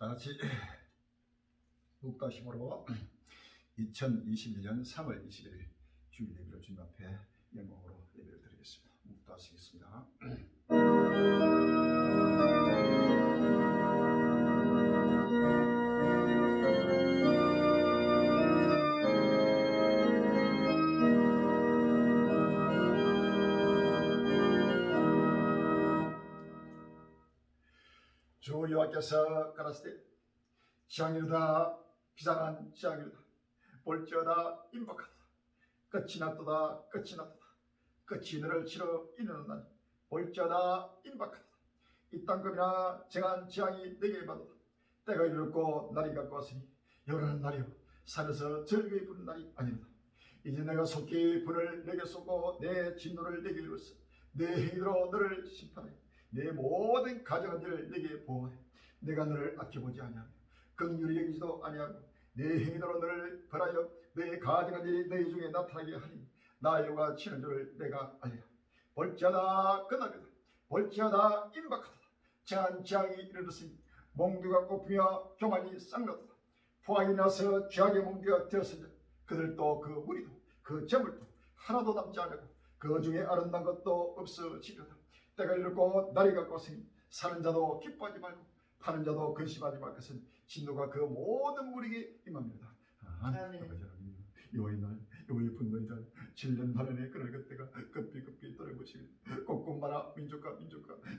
다 같이 묵다심으로 2021년 3월 21일 주일 예배를 주님 앞에 영광으로 예배를 드리겠습니다. 묵다하시겠습니다. 주 여호와께서 가라사대 지향이로다 비상한 지향이로다 볼지어다 임박하다 끝이 났도다 끝이 났도다 끝이 너를 치러 이르는나니 볼지어다 임박하다 이 땅금이나 정한 지향이 내게 받도다 때가 이르렀고 날이 가까웠으니 여호라는 날이요 산에서 절기에 부는 날이 아니로다 이제 내가 속히 불을 내게 쏘고 내 진노를 내게 이루었어 내 행위로 너를 심판해 내 모든 가정한 일을 내게 보호해 내가 너를 아껴보지 아니하며 긍휼히 여기지도 아니하고 내 행위로 너를 벌하여 너의 가정한 일이 너희 중에 나타나게 하니 나 여호와가 치는 줄을 내가 알리라 볼지어다 끝나리다 볼지어다 임박하다 정한 지향이 이르렀으니 몽두가 꼽히며 교만이 쌍나도다 포악이 나서 죄악의 몽두가 되었으니 그들도 그 무리도 그 재물도 하나도 남지 않고 그 중에 아름다운 것도 없어지려다 때가 이르고 날이 가까웠으니 사는 자도 기뻐하지 말고 파는 자도 근심하지 말 것은 진노가 그 모든 무리에게 임합니다. 여호와의 날 여호와의 분노의 날 질린 바람에 그날 그때가 급히 떨어보시며 꺾음마라 민족과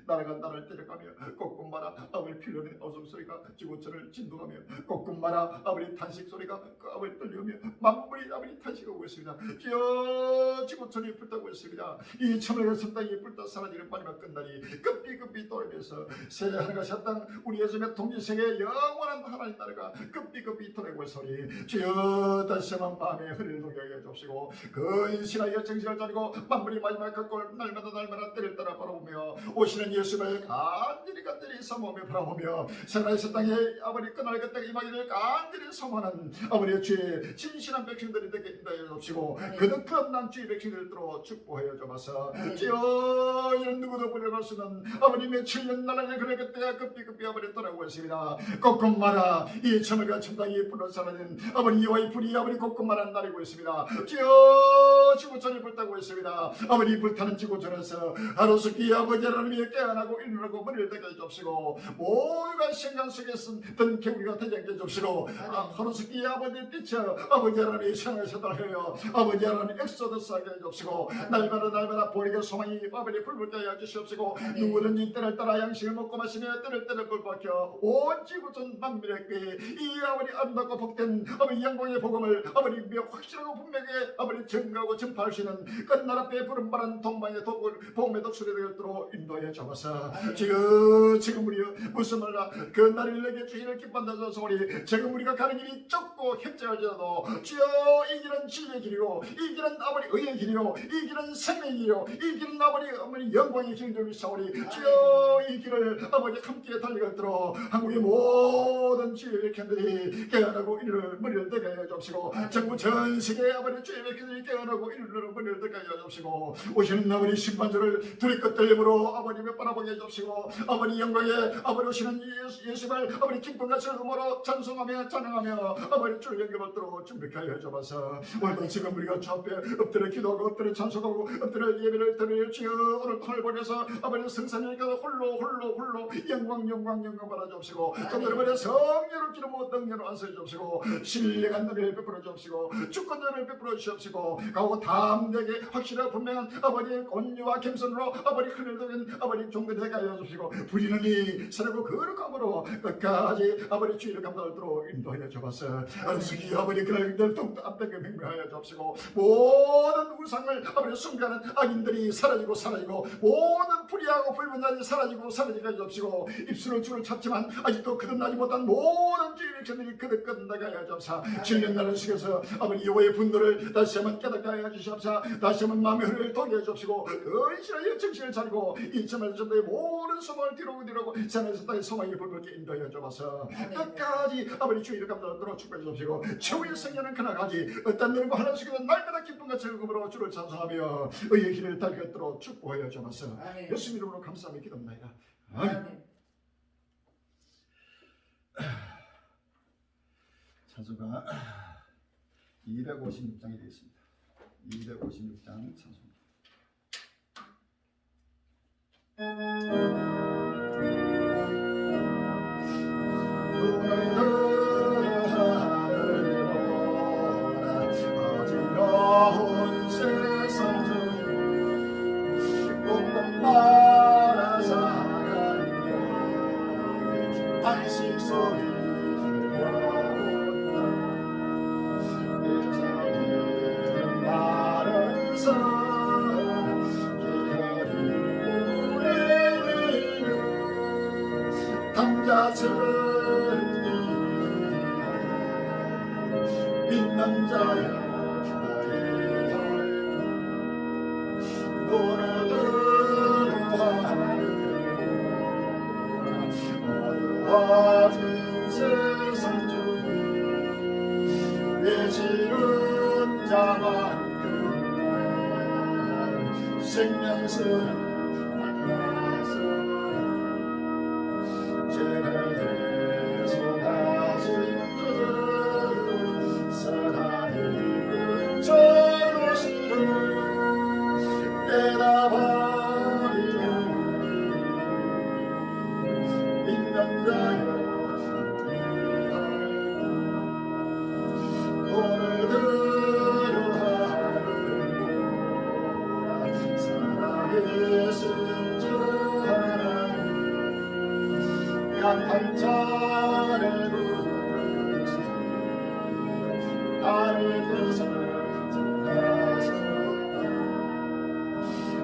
나라가 나라를 때려가며 꺾음마라 아버지 필요는 어둠소리가 지구촌을 진동하며 꺾음마라 아버지 탄식소리가 그 아버지 떨려오며 만물이 아버지 탄식하고 있습니다. 주여 지구촌이 불타고 있습니다. 이 천하의 선당이 불타 사라지는 마지막 끝날이 급히 떨어면서 새 하나가 새 땅 우리 예수님의 통치세계 영원한 하나님 나라가 급히 돌아오고 있으니 주여 다시 한번 밤에 흐리는 동경에 좁시고 근신하여 정신을 차리고 만물이 마지막 그 꼴 날마다 때를 따라 바라보며 오시는 예수를 간절히 사모하며 바라보며 새나라의 새 땅에 아버지 끝날 그때가 임하기를 간절히 사모하는 아버지의 주의 진실한 백성들이 되게 인도하여 좁시고 그득한 난 주의 백성들로 축복하여 좁아서 주여 이런 누구도 불려갈 수 없는 아버님의 7년 나라의 그날 그때가 급히 아버지 떠나고 있습니다. 꺾음마라 이 천하가 천당이 불러 사라진 아버지 여호와의 불이 아버지 꺾음마라 날이고 있습니다. 주여 지구촌이 불타고 있습니다. 아버지 불타는 지구촌에서 하루속히 아버지 하나님이 깨어나고 일어나고 머리를 대게 해줍시고 모두가 생각 속에 쓴 개구리가 되지 않게 해줍시고 하루속히 아버지 빛여 아버지 하나님이 생활에서 달려요 아버지 하나님 엑소더스 하게 해줍시고 날마다 보리게 소망이 아버지 불붙게 해주시옵시고 누구든지 때를 따라 양식을 먹고 마시며 때를 굴박혀 온 지구촌 만민에게 이 아버지 아름답고 복된 아버지 영광의 복음을 아버지 확실하고 분명하게 아버지 증거하고 전파할 수 있는 끝날 앞에 부름바란 동방의 복음의 독수리들로 인도해 잡아서 지금 우리 무슨 말라 그 날을 내게 주시를 기뻐한다 소리 지금 우리가 가는 길이 좁고 협제할지라도 주여 이 길은 진리의 길이고 이 길은 아버지 의의 길이요 이 길은 생명의 길이요 이 길은 아버지 영광의 길들이 사오리 주여 이 길을 아버지 함께 달려가도록 한국의 모든 주의 백성들이 깨어나고 이를 머리를 대게 하여 주옵시고 전국 전 세계 아버지 주의 백성들이 깨어나고 이를 머리를 대게 하여 주옵시고 오시는 아버지 심판주를 둘이 끝들림으로 아버님의 바라보게 해주시고 아버지 영광에 아버지 오시는 예수를 아버지 기쁨과 즐거움으로 찬송하며 찬양하며 아버지 주를 영접받도록 준비케 하여 주옵소서. 오늘도 지금 우리가 주 앞에 엎드려 기도하고 엎드려 찬송하고 엎드려 예배를 드려 주여 오늘 통을 보내서 아버지 성산이니까 홀로 영광 받아 주옵시고 그들의 성령을 기름으로 능력으로 안수해 주옵시고 신령한 은혜를 베풀어 주옵시고 주권자를 베풀어 주옵시고 가고 담대하게 확실하고 분명한 아버지 온유와 겸손으로 아버지 하늘도인 아버지 종들이 되게 하여 주시고 부리는 이 새롭고 거룩함으로 끝까지 아버지 주의를 감당하도록 인도하여 주옵소서. 안수기 아버지 그날들 더욱더 앞대게 명명하여 주옵시고 모든 우상을 아버지 숭배하는 악인들이 사라지고 모든 불의하고 불분자들이 사라지게 하여 주옵시고 입술은 주를 찾지만 아직도 거듭나지 못한 모든 주의 백성들이 거듭나게 하여 주옵소서. 7년 나는 속에서 아버지 여호와의 분노를 다시 한번 깨닫게 하여 주시옵소서. 다시 한번 마음의 흐름을 도게 해주옵시고 근신하여 정신을 차리고 이 천하의 전도의 모든 소망을 뒤로고 산에서 땅의 소망이 불붙게 인도하여 주옵소서. 끝까지 아버지 주의를 감당하도록 축복해 주옵시고 최후의 성령은 그날까지 어떤 일과 하나 속에서 날마다 기쁨과 즐거움으로 주를 찬송하며 의의 길을 달겠도록 축복하여 주옵소서. 예수님 이름으로 감사하며 기도합니다. 아멘. 찬송가 256장이 되겠습니다. 256장 찬송가. 어지러운 세상 중 꿈만 말아 살아가는 안식 소리 들려온다. 마른 산 기다리고 감자처럼 빛난 자야 어두워진 세상 중 외치는 자만큼 생명스러운 죄를 대속하신 주 사랑을 저루시고 내다버리는 믿는 자여 오늘들을 하루를 살아계신 주 하나님 약한 자를 부르시 나를 구속하셨다.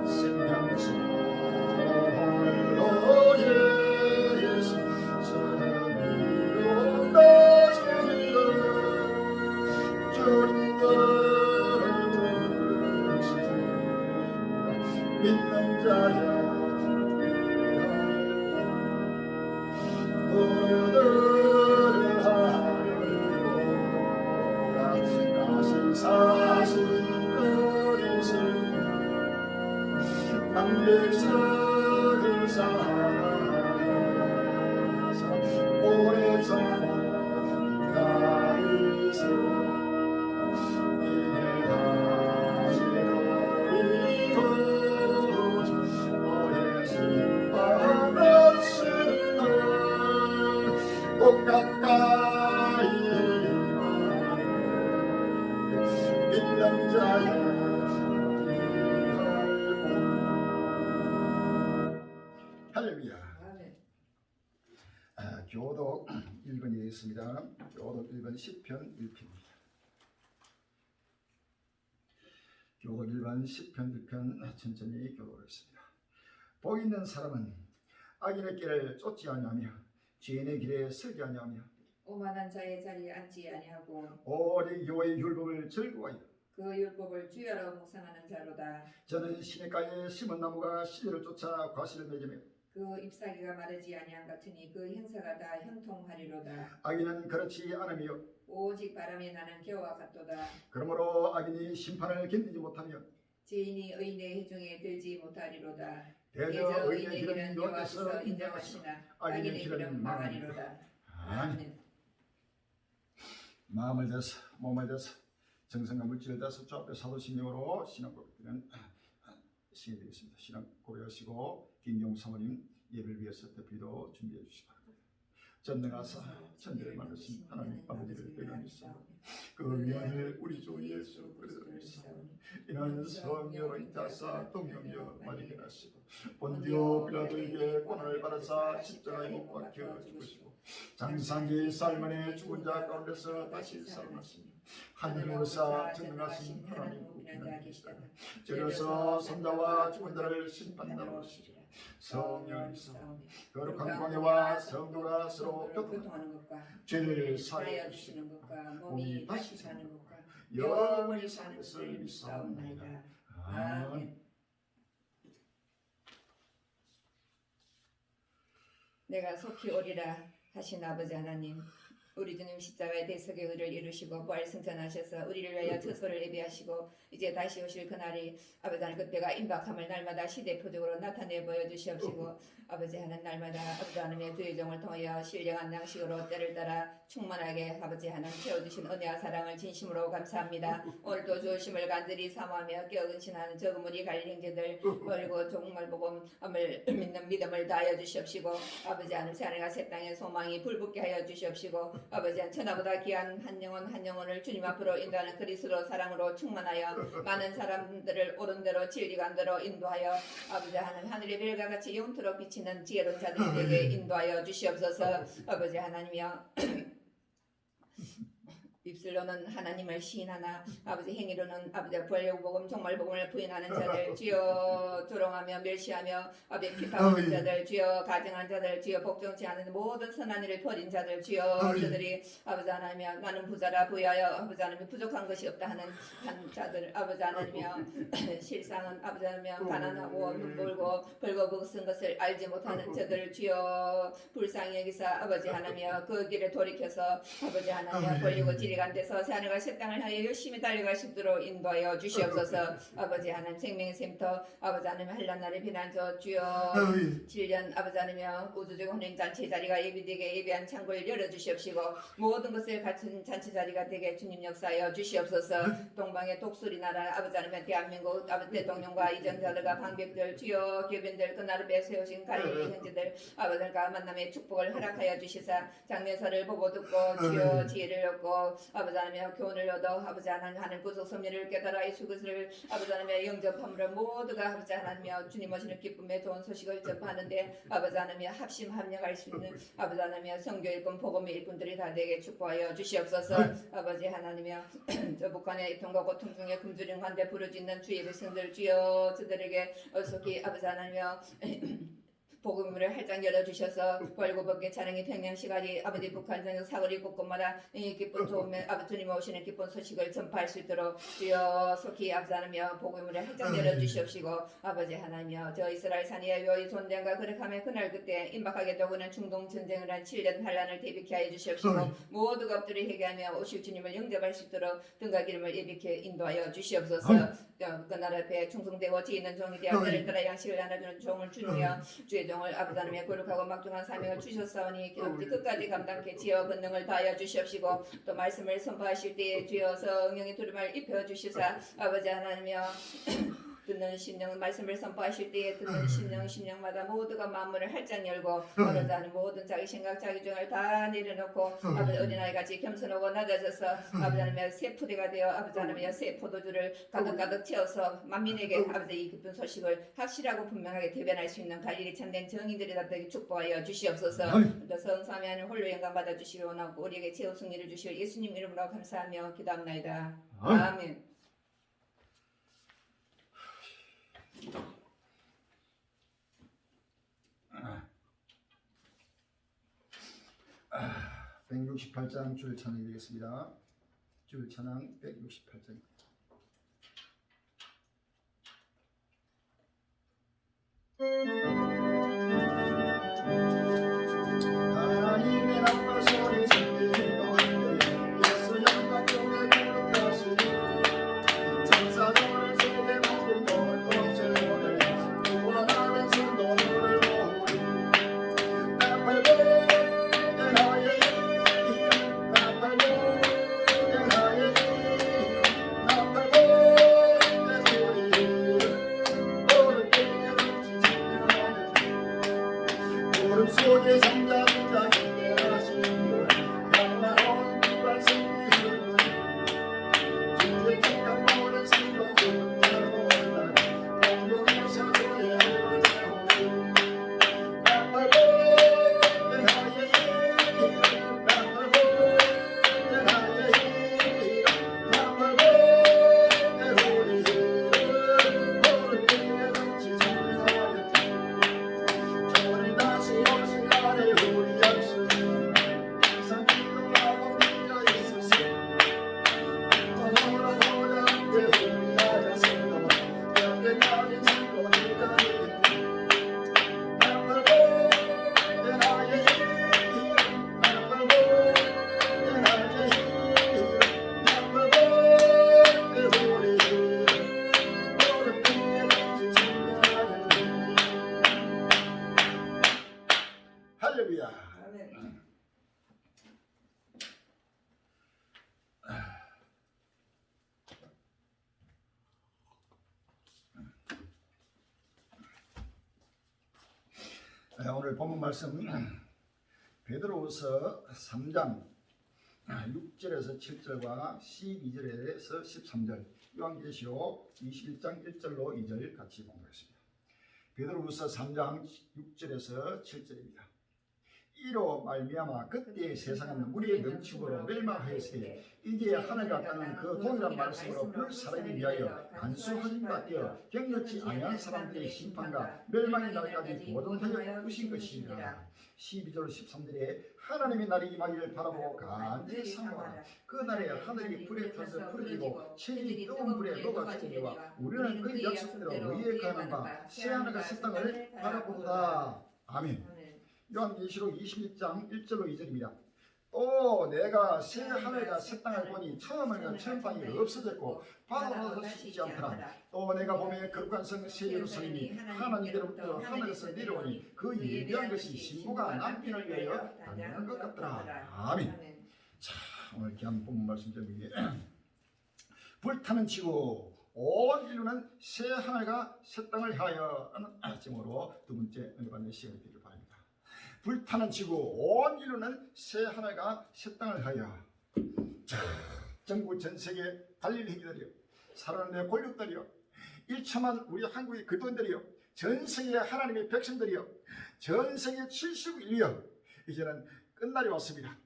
생명수로 예수 사랑으로 나주리라. 주님들을 부르시 믿는 자야 오늘을 하루를 다시 사신 그리스 남백성을 사랑하사 오래전 나이스 이해하시더니 너의 신바라시는 꼭 가까이 믿는 자야 할렐루야. 교독 1번이 있습니다. 교독 1번 10편 1편입니다. 교독 1번 10편 1편 천천히 교독하겠습니다. 복 있는 사람은 악인의 길을 쫓지 아니하며 죄인의 길에 서지 아니하며 오만한 자의 자리에 앉지 아니하고 오직 여호와의 율법을 즐거워하여 그 율법을 주야로 묵상하는 자로다. 저는 시냇가에 심은 나무가 시를 쫓아 과실을 맺으며 그 잎사귀가 마르지 아니한 같으니 그 행사가 다 형통하리로다. 악인은 그렇지 않으며 오직 바람에 나는 겨와 같도다. 그러므로 악인이 심판을 견디지 못하며 죄인이 의인의 해중에 들지 못하리로다. 대저 의인의 의인의 길은 길은 여호와께서 여호와께서 인정하시나 인정하시나 악인의 악인의 길은 길은 망하리로다. 망하리로다. 아멘. 마음을 다해서 몸을 다해서 정성과 물질을 다해서 주 앞에 사도신경으로 신앙 고백드리는 시간이 되겠습니다. 신앙 고백하시고 김경 사모님 예배를 위해서 대표로 준비해 주시기 바랍니다. 전능하사 천지를 만드신 하나님 아버지를 배경하시고 그 위안을 우리 주 예수 그리스도를 믿사오니 이는 성령으로 인자사 동령여 마리게 하시고 본디오 빌라도에게 고난을 받아사 십자가에 못 박혀 죽으시고 장사기 살만에 죽은 자 가운데서 다시 살아나시니 하늘에 오사 전능하신 하나님 우편에 계시다가 저려서 선자와 죽은 자를 심판하러 오시리라. 성령이서 거룩한 광야와 성도가 서로 교통하는 것과 죄를 사하여 주시는 것과 몸이 다시 사는 것과 영원히 사는 것을 믿사옵나이다. 아멘. 내가 속히 오리라 하신 아버지 하나님, 우리 주님 십자가의 대속의 의를 이루시고 부활 승천하셔서 우리를 위하여 처소를 예비하시고 이제 다시 오실 그날이 아버지 하나님 그때가 임박함을 날마다 시대표적으로 나타내 보여주시옵시고 아버지 하는 날마다 아버지 하나님의 주의 종을 통하여 신령한 양식으로 때를 따라 충만하게 아버지 하나님 채워주신 은혜와 사랑을 진심으로 감사합니다. 오늘도 주심을 간절히 사모하며 깨어근신하는 저그무리 갈린 형제들 그리고 정말 복음을 믿는 믿음을 다하여 주시옵시고 아버지 하나님 새하늘과 새 땅의 소망이 불붙게 하여 주시옵시고 아버지 하나님 천하보다 귀한 한 영혼을 주님 앞으로 인도하는 그리스도 사랑으로 충만하여 많은 사람들을 옳은 대로 진리가 대로 인도하여 아버지 하나님 하늘의 별과 같이 영토록 비치는 지혜로운 자들에게 인도하여 주시옵소서. 아버지 하나님이여 입술로는 하나님을 시인하나 아버지 행위로는 아버지 부활복음 정말복음을 부인하는 자들 주여 조롱하며 멸시하며 아버지 비판하는 자들 주여 가증한 자들 주여 복종치 않은 모든 선한 일을 버린 자들 주여 저들이 아버지 하나님이여 나는 부자라 부여하여 아버지 하나님 부족한 것이 없다 하는 자들 아버지 하나님이여 실상은 아버지 하나님이여 가난하고 눈물고 벌거벗은 것을 알지 못하는 자들 주여 불쌍히 여기사 아버지 하나님이여 그 길에 돌이켜서 아버지 하나님이여 권리고 지리가 안 돼서 새하늘과 새 땅을 향해 열심히 달려갈 수 있도록 인도하여 주시옵소서. 아버지 하나님 생명의 샘터 아버지 하나님 한란날의 비난저 주여 7년 아버지 하나님이여 우주적 혼인잔치 자리가 예비되게 예비한 창고를 열어주시옵시고 모든 것을 갖춘 잔치 자리가 되게 주님 역사하여 주시옵소서. 동방의 독수리 나라 아버지 하나님 대한민국 아버지 대통령과 이정자들과 방백들 주여 교빈들 그 나라에 세우신 갈릴리 형제들 아버지가 만남의 축복을 허락하여 주시사 장례사를 보고 듣고 주여 지혜를 얻고 아버지 하나님의 교훈을 얻어 아버지 하나님 구속 섭리를 깨달아 예수 그리스도를 아버지 하나님의 영접함으로 모두가 아버지 하나님의 주님 오시는 기쁨의 좋은 소식을 접하는데 아버지 하나님의 합심 합력할 수 있는 아버지 하나님의 성교 일꾼 복음의 일꾼들이 다 되게 축복하여 주시옵소서. 아버지 하나님의 저 북한의 통과 고통 중에 굶주린 환대 부르짖는 주의 백성들 주여 저들에게 어속히 아버지 하나님의 복음을 활짝 열어주셔서 벌고벗게 찬양이 평양시간이 아버지 북한전역 사거리 곳곳마다 이 기쁜 좋은 아버지 주님 오시는 기쁜 소식을 전파할 수 있도록 주여 속히 아버지 하나님여 복음을 활짝 열어주시옵시고 아버지 하나님여 저 이스라엘 산이여 요이 존대한가 그렇게 그날 그때 임박하게 되고는 중동 전쟁을 한 7년 환란을 대비케 하여 주시옵시고 모두가 엎드려 회개하며 오실 주님을 영접할 수 있도록 등과 기름을 예비케 인도하여 주시옵소서. 그 나라 앞에 충성되고 지있는 종이 되어 때를 따라 양식을 나눠주는 종을 주님이여 주의 종을 아버지 하나님의 거룩하고 막중한 사명을 주셨사오니 기업지 끝까지 감당케 지어 권능을 다하여 주시옵시고 또 말씀을 선포하실 때에 주여 성령의 두름을 입혀주시사 아버지 하나님이여 듣는 심령 말씀을 선포하실 때에 듣는 심령마다 모두가 마음문을 활짝 열고 아버지 하나님 모든 자기 생각 자기 중을 다 내려놓고 아버지 어린아이같이 겸손하고 낮아져서 아버지 하나님의 새 푸대가 되어 아버지 하나님의 새 포도주를 가득가득 채워서 만민에게 아버지 이 기쁜 소식을 확실하고 분명하게 대변할 수 있는 갈릴리 참된 정인들이 다 되게 축복하여 주시옵소서. 또 성삼위 하나님 홀로 영광 받아 주시기 원하고 우리에게 최후 승리를 주실 예수님 이름으로 감사하며 기도합나이다. 아멘. 168장 줄 찬양이 되겠습니다. 줄 찬양 168장. 하나님의 나라 소리 지르고 예수 영광 중에 거룩하시니 천사들을 세계 모든 걸 통째로를 구원하는 순도를 모으리 나팔 오늘 본문 말씀 베드로후서 3장 6절에서 7절과 12절에서 13절, 요한계시록 21장 1절로 2절 같이 공부하겠습니다. 베드로후서 3장 6절에서 7절입니다. 이로 말미암아 그때의 세상은 물의 넘침으로 멸망하였으니 이제 하늘과 땅은 그 동일한 말씀으로 불사르기 위하여 간수하신 바 되어 경력지 아니한 사람들의 심판과 멸망의 날까지 보존하여 두신 것이니라. 12절 13절에 하나님의 날이 임하기를 바라보고 간절히 사모하라. 그 날에 하늘이 불에 타서 부러지고 천이 뜨거운 불에 녹아 죽으리와 우리는 그 약속대로 의에 가는 바 새하늘과 새 땅을 바라보도다. 아멘. 요한계시록 21장 1절로 2절입니다. 또 내가 새 하늘과 새 땅을 보니 처음에는 처음 땅이 없어졌고 바다도 다시 있지 않더라. 또 내가 보매 거룩한 성 새 예루살렘이 하나님께로부터 하늘에서 내려오니 그 예비한 것이 신부가 남편을 위하여 당연한 것 같더라. 아멘. 자, 오늘 귀한 본문 말씀 제목이 불타는 지구 온 인류는 새 하늘과 새 땅을 향하여 하는 제목으로 두 번째 은혜 받는 시간이 되길 바랍니다. 불타는 지구 온 인류는 새 하늘과 새 땅을 하여. 전국 전세계 달릴 행위들이여, 살아가는 내 권력들이여, 일참한 우리 한국의 그돈들이여, 전세계 하나님의 백성들이여, 전세계 71여, 이제는 끝날이 왔습니다.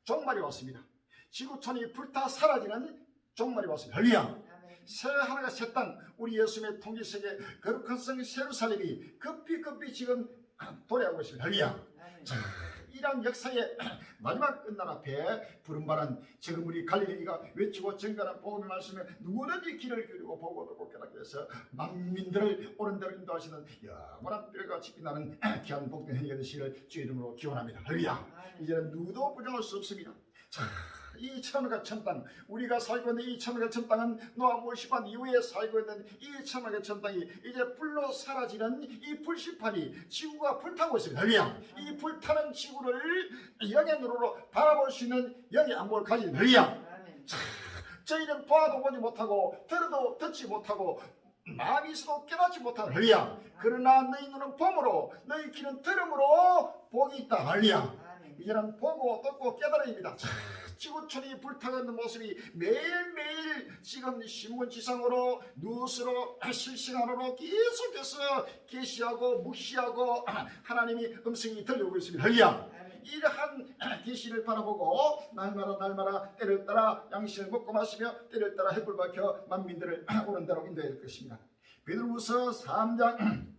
종말이 왔습니다. 지구촌이 불타 사라지는 종말이 왔습니다. 할렐루야. 새 하늘과 새 땅, 우리 예수님의 통치세계 거룩한 성 예루살렘이 급히 지금 도래하고 있습니다. 할렐루야. 자, 이러한 역사의 마지막 끝날 앞에 부름받은 지금 우리 갈릴리가 외치고 증거하는 복음의 말씀에 누구든지 귀를 기울이고 보고 듣고 깨닫게 해서 만민들을 옳은 대로 인도하시는 영원한 뼈가 빛나는 귀한 복된 행위가 되시기를 주의 이름으로 기원합니다. 할렐루야. 이제는 누구도 부정할 수 없습니다. 자, 이 천하가 천땅, 우리가 살고 있는 이 천하가 천땅은 노아 물심판 이후에 살고 있는 이 천하가 천땅이 이제 불로 사라지는 이 불심판이 지구가 불타고 있습니다. 할렐루야. 이 불타는 지구를 영의 눈으로 바라볼 수 있는 영의 안목을 가진 할렐루야. 저희는 봐도 보지 못하고 들어도 듣지 못하고 마음이 있어도 깨닫지 못하는 할렐루야. 그러나 너희 눈은 봄으로 너희 귀는 들음으로 복이 있다. 할렐루야. 이제는 보고 듣고 깨달아입니다. 지구촌이 불타고 있는 모습이 매일매일 지금 신문지상으로 뉴스로 실시간으로 계속해서 계시하고 묵시하고 하나님의 음성이 들려오고 있습니다. 할렐루야. 이러한 계시를 바라보고 날마다 때를 따라 양식을 먹고 마시며 때를 따라 햇불 밝혀 만민들을 옳은 대로 인도해야 될 것입니다. 베드로후서 3장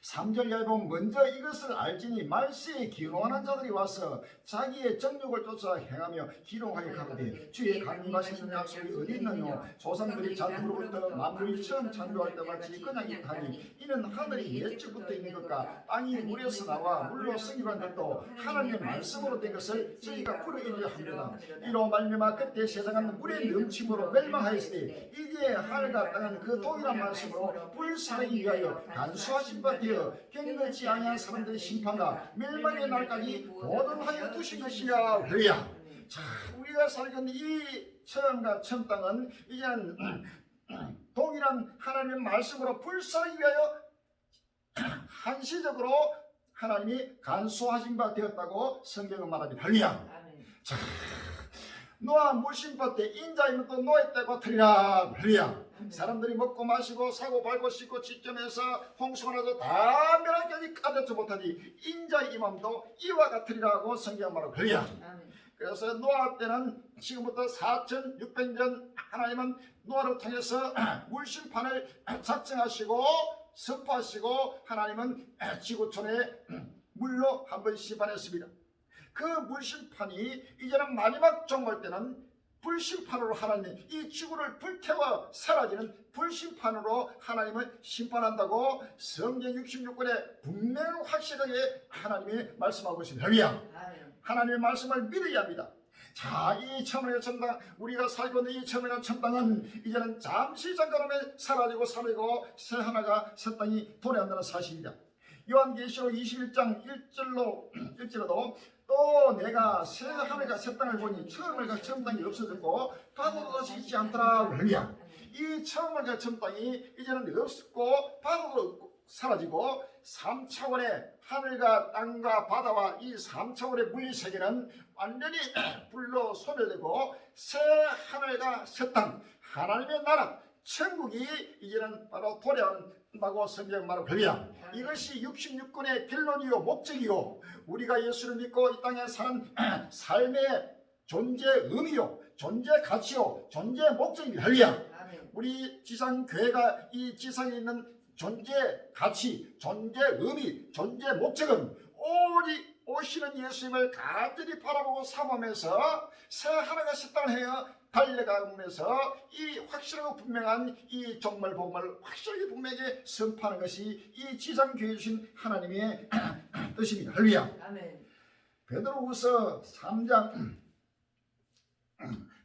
3절 이하에 보면 먼저 이것을 알지니 말세에 기롱하는 자들이 와서 자기의 정욕을 쫓아 행하며 기롱하게 가로되 주의 강림하시는 약속이 어디 있느뇨. 조상들이 잔부로부터 만물이 처음 창조할 때 같이 그냥 있다니 이는 하늘이 옛적부터 있는 것과 땅이 물에서 나와 물로 생기는 것도 하나님의 말씀으로 된 것을 저희가 풀어이려 합니다. 이로 말미암아 그때 세상은 물의 넘침으로 멸망하였으니 이제 하늘과 땅은 그 동일한 말씀으로 불사르기 위하여 간수하신 바 되어 경건치 아니한 사람들의 심판과 멸망의 날까지 보존하여 두신 것이야. 그래야. 자, 우리가 살고 있는 이 처음과 처음 땅은 이제는 동일한 하나님의 말씀으로 불사르기 위하여 한시적으로 하나님이 간수하신 바 되었다고 성경은 말합니다. 할렐루야. 자, 노아 물심파 때 인자이면 또 노예 때가 틀리라. 할렐루야. 사람들이 먹고 마시고 사고 밟고 씻고 지점에서 홍수가 나서 다 멸하기까지 까맣지 못하니 인자의 임함도 이와 같으리라고 성경 말하고 할렐루야. 그래서 노아 때는 지금부터 4600년 하나님은 노아를 통해서 물심판을 작정하시고 선포하시고 하나님은 지구촌에 물로 한번 심판했습니다. 그 물심판이 이제는 마지막 종말 때는 불심판으로 하나님 이 지구를 불태워 사라지는 불심판으로 하나님을 심판한다고 성경 66권에 분명 확실하게 하나님이 말씀하고 있습니다. 할렐루야. 하나님의 말씀을 믿어야 합니다. 자, 이 천하의 천당, 우리가 살고 있는 이 천하의 천당은 이제는 잠시 잠깐에 사라지고 새 하나가 새 땅이 도래한다는 사실이다. 요한계시록 21장 1절로도 또 내가 새 하늘과 새 땅을 보니 처음과 처음 땅이 없어졌고 바다도 다시 있지 않더라. 할렐루야. 이 처음과 처음 땅이 이제는 없고 바다도 사라지고 3차원의 하늘과 땅과 바다와 이 3차원의 물리세계는 완전히 불로 소멸되고 새 하늘과 새 땅, 하나님의 나라 천국이 이제는 바로 도래한다고 성경 말하고 그래야 이것이 66권의 결론이요 목적이요 우리가 예수를 믿고 이 땅에 사는 삶의 존재 의미요 존재 가치요 존재 목적입니다. 할렐루야. 우리 지상교회가 이 지상에 있는 존재 가치, 존재 의미, 존재 목적은 오직 오시는 예수님을 간절히 바라보고 사모하면서 새 하나가 새 땅을 헤어 달려가면서 이 확실하고 분명한 이 정말 복음을 확실하게 분명하게 선포하는 것이 이 지상교회에 주신 하나님의 뜻입니다. 할렐루야. 아멘. 베드로후서 3장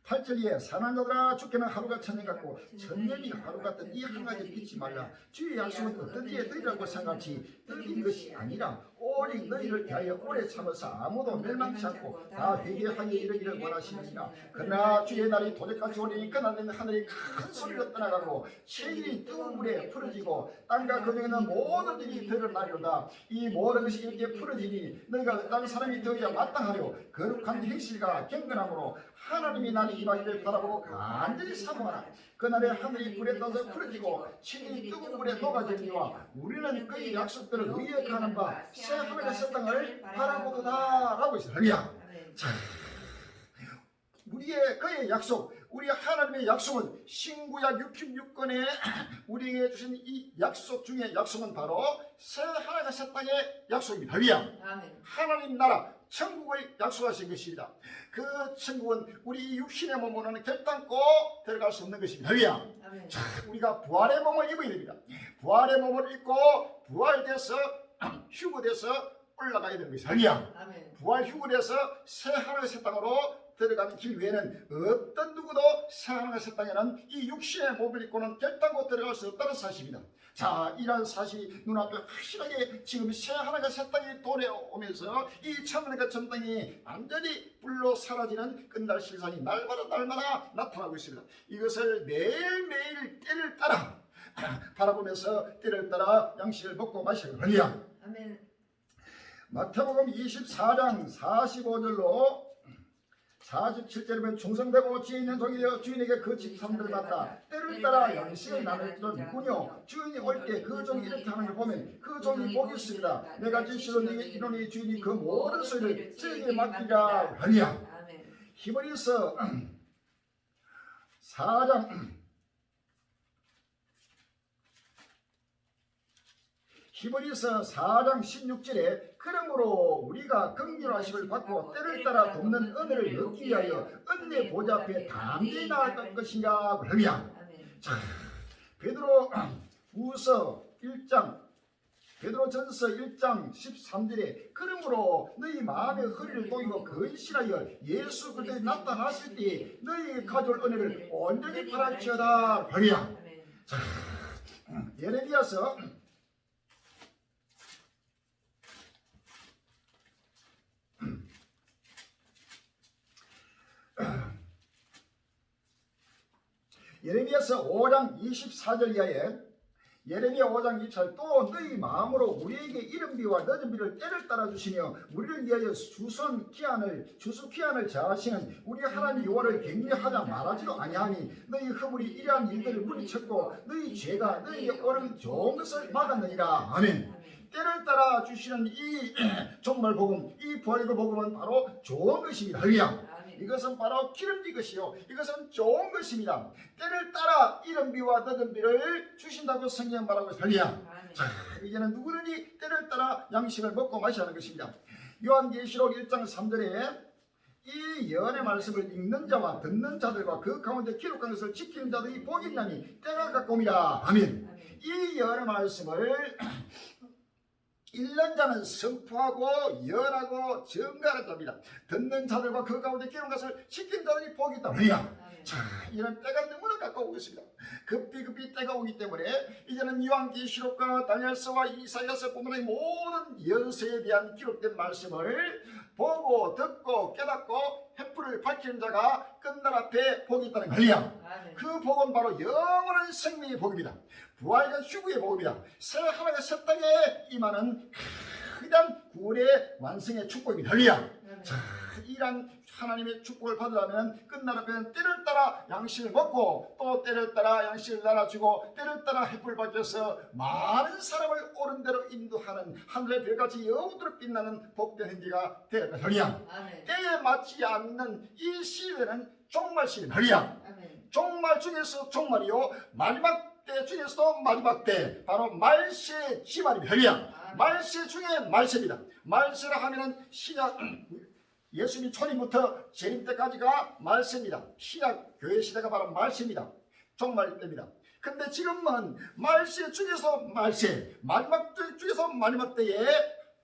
8절에 사는 자들아 주께는 하루가 천년 같고 천년이 하루 같은 이 한 가지를 잊지 말라. 주의 약속은 어떤 때에 너희라고 생각지 떨린 것이 아니라 오직 너희를 대하여 오래 참아서 아무도 멸망치 않고 다 회개하게 이르기를 원하시느니라. 그러나 주의 날이 도적같이 오리니 그날에는 하늘이 큰 소리로 떠나가고 세일이 뜨거운 물에 풀어지고 땅과 그 중에 있는 모든 일이 드러나리로다. 이 모든 것이 이렇게 풀어지니 너희가 다른 사람이 되어야 마땅하려 거룩한 행실과 경건함으로 하나님이 나를 임하기를 바라보고 간절히 사모하라. 그날에 하늘이 불에 떠서 풀어지고 신이 뜨거운 물에 녹아지니와 우리는 그의 약속들을 의역하는 바 새 하늘과 새 땅을 바라보도다 라고 있어요. 할렐루야. 자, 우리의 그의 약속, 우리 하나님의 약속은 신구약 66권에 우리에게 주신 이 약속 중에 약속은 바로 새 하늘과 새 땅의 약속입니다. 할렐루야. 하나님 나라 천국을 약속하신 것입니다. 그 천국은 우리 육신의 몸으로는 결단코 들어갈 수 없는 것입니다. 할렐루야. 자, 우리가 부활의 몸을 입어야 됩니다. 부활의 몸을 입고 부활돼서 휴거돼서 올라가야 되는 것입니다. 할렐루야. 부활 휴거돼서 새 하늘의 새 땅으로 들어가는 길 외에는 어떤 누구도 새 하늘의 새 땅에는 이 육신의 몸을 입고는 결단코 들어갈 수 없다는 사실입니다. 자, 이러한 사실이 눈앞에 확실하게 지금 새 하늘과 새 땅이 도래오면서 이 천하늘과 천 땅이 완전히 불로 사라지는 끝날 실상이 날마다 나타나고 있습니다. 이것을 매일매일 때를 따라 바라보면서 때를 따라 양식을 먹고 마시고 할렐루야. 아멘. 마태복음 24장 45절로 47절에 보면 충성되고 지혜 있는 종이 되어 주인에게 그 집 사람들을 받다 때를 따라 양식을 나눌 줄은 누구뇨. 주인이 올 때 그 종이 이렇게 하는 걸 보면 그 종이 복이 있습니다. 내가 진실로 네게 이르노니 주인이 그 모든 소리를 저에게 맡기라 하리야. 히브리서 4장 히브리서 4장 16절에 그러므로 우리가 긍휼하심을 받고 때를 따라 돕는 은혜를 얻기 위하여 은혜 보좌 앞에 담대히 나아갈 것이냐 할렐루야. 자, 베드로전서 1장 13절에 그러므로 너희 마음의 허리를 동이고 근신하여 예수 그리스도에 나타났을 때 너희에게 가져올 은혜를 온전히 바랄지어다 할렐루야. 자, 예레미야서 예레미야서 5장 24절 이하에 예레미야 5장 24절 또 너희 마음으로 우리에게 이른비와 늦은비를 때를 따라 주시며 우리를 위하여 주수 귀한을 자하시는 우리 하나님 여호와를 격려하자 말하지도 아니하니 너희 허물이 이러한 일들을 물리쳤고 너희 죄가 너희에게 옳은 좋은 것을 막았느니라. 아멘. 때를 따라 주시는 이 정말 복음, 이 부활의 복음은 바로 좋은 것입니다. 할렐루야. 이것은 바로 기름진 것이요 이것은 좋은 것입니다. 때를 따라 이른비와 늦은비를 주신다고 성경 말하고 있습니다. 할렐루야. 자, 이제는 누구든지 때를 따라 양식을 먹고 마셔야 하는 것입니다. 요한계시록 1장 3절에 이 예언의 말씀을 읽는 자와 듣는 자들과 그 가운데 기록한 것을 지키는 자들이 복이 있나니 때가 가까움이라. 아멘. 이 예언의 말씀을 읽는 자는 선포하고 예언하고 증거하는 자입니다. 듣는 자들과 그 가운데 기록한 것을 지키는 자들이 복이 있다. 자, 이런 때가 너무나 가까우고 있습니다. 급히 때가 오기 때문에 이제는 요한계시록과 다니엘서와 이사야서뿐만 아니라 모든 연서에 대한 기록된 말씀을 보고 듣고 깨닫고 횃불을 축복을 밝히는 자가 끝날 앞에 복이 있다는 거야. 아멘. 그 복은 바로 영원한 생명의 복입니다. 부활과 휴구의 복입니다. 새 하나가 새 땅에 임하는 크단 구원의 완성의 축복입니다. 할렐루야. 자, 이란 하나님의 축복을 받으려면 끝날 앞에는 때를 따라 양식을 먹고 또 때를 따라 양식을 나눠주고 때를 따라 햇불 밖에서 많은 사람을 옳은 대로 인도하는 하늘의 별같이 영원토록 빛나는 복된 행기가 되어야 합니다. 할렐루야. 때에 맞지 않는 이 시대는 종말 시대입니다. 할렐루야. 종말 중에서 종말이요 마지막 때 중에서도 마지막 때 바로 말세 지말입니다. 할렐루야. 말세 중에 말세입니다. 말세라 하면은 신약 예수님 초림부터 재림 때까지가 말세입니다. 신약 교회 시대가 바로 말세입니다. 종말 때입니다. 근데 지금은 말세 중에서 말세, 마지막 중에서 마지막 때에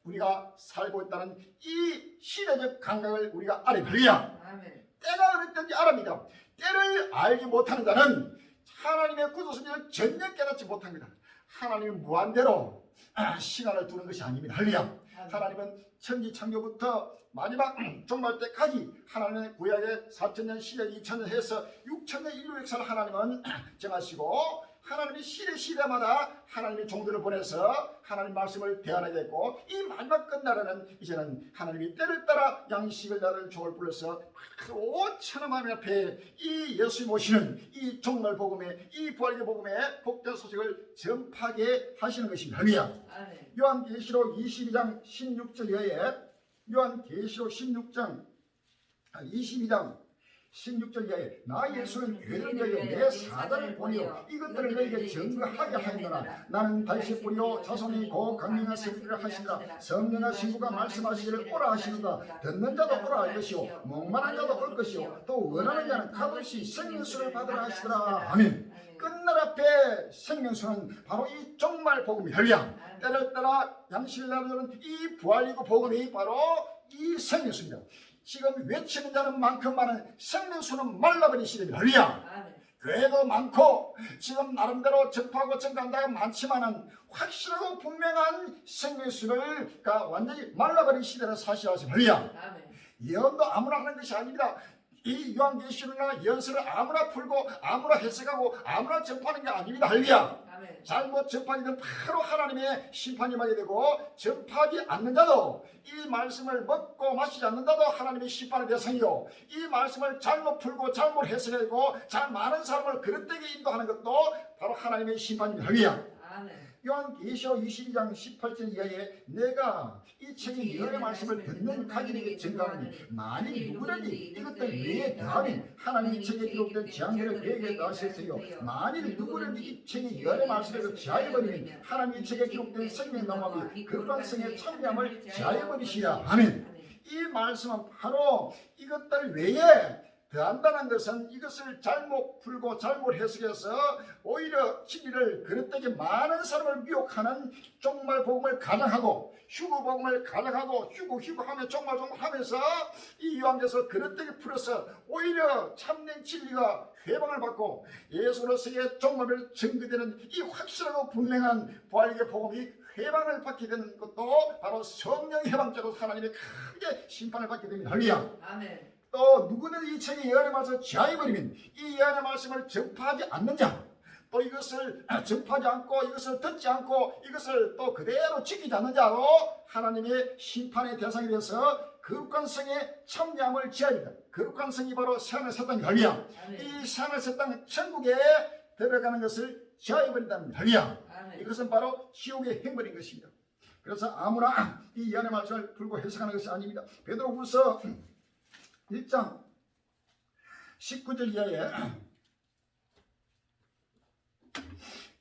우리가 살고 있다는 이 시대적 감각을 우리가 알아야 합니다. 때가 어느 때인지 알아합니다. 때를 알지 못하는 자는 하나님의 구조선을 전혀 깨닫지 못합니다. 하나님은 무한대로 시간을 두는 것이 아닙니다. 할렐루야. 하나님은 천지창조부터 마지막 종말 때까지 하나님의 구약의 4,000년 시대 2,000년 해서 6,000년 인류 역사를 하나님은 정하시고 하나님이 시대마다 하나님의 종들을 보내서 하나님 말씀을 대하게 했고 이 마지막 끝날에는 이제는 하나님이 때를 따라 양식을 나를 종을 불러서 5천만 명 앞에 이 예수님 오시는 이 종말 복음의 이 부활의 복음의 복된 소식을 전파하게 하시는 것입니다. 할렐루야. 요한계시록 22장 16절 이하에 요한계시록 16장 22장 16절 이하에 나 예수는 교회를 위하여 내 사자를 보내어 이것들을 너희에게 증거하게 하였노라. 나는 다시 뿌리요 자손이 곧 강림한 생기를 하시니라. 성령과 신부가 말씀하시기를 오라 하시는가. 듣는 자도 오라 할 것이요 목마른 자도 올 것이요 또 원하는 자는 값없이 생명수를 받으라 하시더라. 아멘. 끝날 앞에 생명수는 바로 이 종말 복음이 할렐루야. 때를 따라 양식을 나누는 이 부활이고 복음이 바로 이 생명수입니다. 지금 외치는 자는 많건 많은 생명수는 말라버린 시대입니다. 할렐루야. 교회도 많고 지금 나름대로 접하고 전가한 자가 많지만은 확실하고 분명한 생명수를 완전히 말라버린 시대를 사실하시면 할렐루야. 예언도 아무나 하는 것이 아닙니다. 이 요한계시록이나 연설을 아무나 풀고 아무나 해석하고 아무나 접하는 게 아닙니다. 할렐루야. 잘못 접하기는 바로 하나님의 심판이 임하게 되고 접하지 않는 자도 이 말씀을 먹고 마시지 않는 자도 하나님의 심판의 대상이요 이 말씀을 잘못 풀고 잘못 해석하고 잘 많은 사람을 그릇되게 인도하는 것도 바로 하나님의 심판입니다. 할렐루야. 요한계시록 22장 18절 이하에 내가 이 책의 예언의 말씀을 듣는 가진에게 증가하니 만일 누구든지 이것들 외에 더하면 하나님 이 책에 기록된 재앙들을 그에게 더하셨으요 만일 누구든지 이 책의 예언의 말씀을 제하여버리면 하나님 이 책에 기록된 생명 나무와 거룩한성의 참여함을 제하여버리시라. 아멘. 이 말씀은 바로 이것들 외에 더한다는 것은 이것을 잘못 풀고 잘못 해석해서 오히려 진리를 그릇되게 많은 사람을 미혹하는 종말 복음을 가장하고 휴거 복음을 가장하고 휴거 하며 종말 하면서 이 요한계서 그릇되게 풀어서 오히려 참된 진리가 회방을 받고 예수로서의 종말을 증거되는 이 확실하고 분명한 부활의 복음이 회방을 받게 되는 것도 바로 성령의 해방자로 하나님의 크게 심판을 받게 됩니다. 할렐루야. 아멘. 또 누구는 이 책의 예언의 말씀을 제하여버리면 이 예언의 말씀을 접하지 않는 자, 또 이것을 접하지 않고 이것을 듣지 않고 이것을 또 그대로 지키지 않는 자로 하나님의 심판의 대상이 돼서 거룩한 성에 참여함을 제하입니다. 거룩한 성이 바로 새하늘 새 땅이 할렐루야. 이 새하늘 새 땅 천국에 들어가는 것을 제하여버린답니다. 할렐루야. 이것은 바로 지옥의 행벌인 것입니다. 그래서 아무나 이 예언의 말씀을 풀고 해석하는 것이 아닙니다. 베드로후서 1장 19절 이하에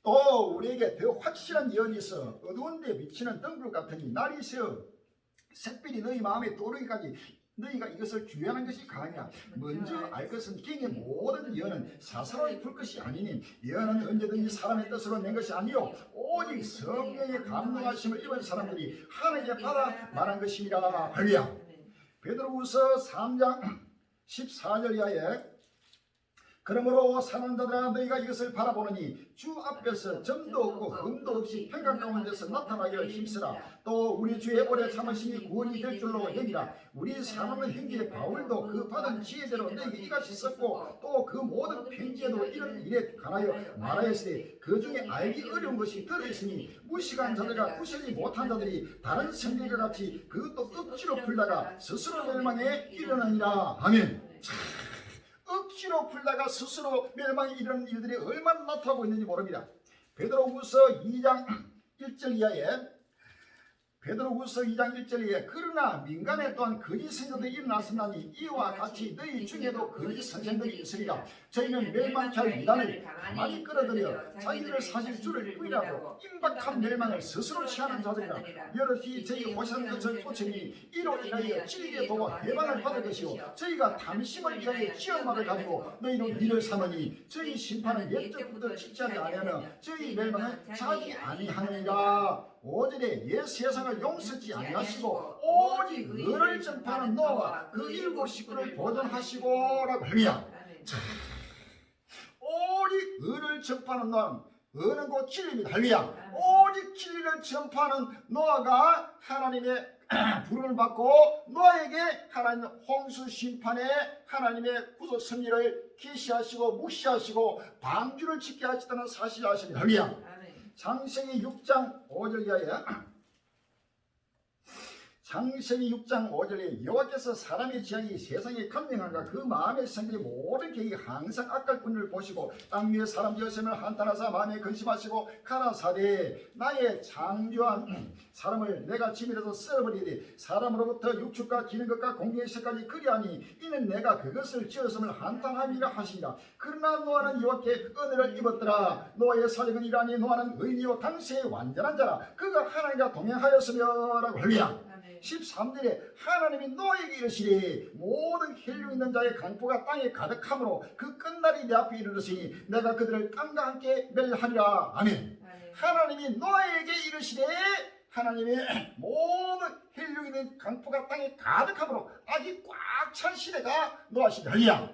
또 우리에게 더 확실한 예언이 있어 어두운 데 비치는 등불 같으니 날이 새어 샛빛이 너희 마음에 떠오르기까지 너희가 이것을 주의하는 것이 가하냐. 먼저 알 것은 킹의 모든 예언은 사사로이 풀 것이 아니니 예언은 언제든지 사람의 뜻으로 낸 것이 아니요 오직 성령의 감동하심을 입은 사람들이 하나님께 받아 말한 것이니라. 할렐루야. 베드로후서 3장 14절 이하에 그러므로 사는 자들아 너희가 이것을 바라보느니 주 앞에서 점도 없고 흠도 없이 평강 가운데서 나타나기를 힘쓰라. 또 우리 주의 오래 참으심이 구원이 될 줄로 여기라. 우리 사랑하는 형제 바울도 그 받은 지혜대로 너희에게 이같이 썼고 또 그 모든 편지에도 이런 일에 관하여 말하였으되 그 중에 알기 어려운 것이 들어있으니 무식한 자들과 구실이 못한 자들이 다른 성경과 같이 그것도 억지로 풀다가 스스로 멸망에 이르느니라. 아멘. 억지로 풀다가 스스로 멸망에 이르는 일들이 얼마나 나타나고 있는지 모릅니다. 베드로후서 2장 1절 이하에 그러나 민간에 또한 거짓 선생들이 일어났으나니 이와 같이 너희 중에도 거짓 선생들이 있으리라. 저희는 멸망케 할 이단을 가만히 끌어들여 자기들 사실 주를 부인하고 임박한 멸망을 스스로 취하는 자들이라. 여럿이 저희 호시하는 것을 쫓으니 이로 인하여 진리의 도와 해방을 받을 것이요 저희가 탐심을 위하여 지엄마를 가지고 너희는 이를 삼으니 저희 심판은 옛적부터 직지하지 아니하며 저희 멸망은 자기 아니하느니라. 5절에 옛 세상을 용서치 아니하시고 오직 의를 전파하는 노아와 그 일곱 식구를 보존하시고 라고 합니다. 오직 의를 전파하는 노아는 의는 곧 진리입니다. 할렐루야. 오직 진리를 전파하는 노아가 하나님의 부름을 받고 노아에게 하나님 홍수 심판에 하나님의 구속 승리를 계시하시고 묵시하시고 방주를 짓게 하시다는 사실을 아십니다. 할렐루야. 창세기 6장 5절 이하에 여호와께서 사람의 지향이 세상의 간명한가 그 마음의 생각이 모든 계획이 항상 악할 뿐을 보시고 땅 위에 사람 지으심을 한탄하사 마음에 근심하시고 가라사대 나의 창조한 사람을 내가 지면에서 썰어버리되 사람으로부터 육축과 기는 것과 공중의 색까지 그리하니 이는 내가 그것을 지었음을 한탄함이라 하시니라. 그러나 노아는 여호와께 은혜를 입었더라. 노아의 사역은 이러하니 노아는 의인이요 당시의 완전한 자라. 그가 하나님과 동행하였으며 라고 할렐루야. 13절에 하나님이 노아에게 이르시되 모든 혈육 있는 자의 강포가 땅에 가득하므로 그 끝날이 내 앞에 이르렀으니 내가 그들을 땅과 함께 멸하리라. 아멘. 하나님이 노아에게 이르시되 하나님의 모든 혈육 있는 강포가 땅에 가득하므로 악이 꽉 찬 시대가 노아 시대. 할렐루야.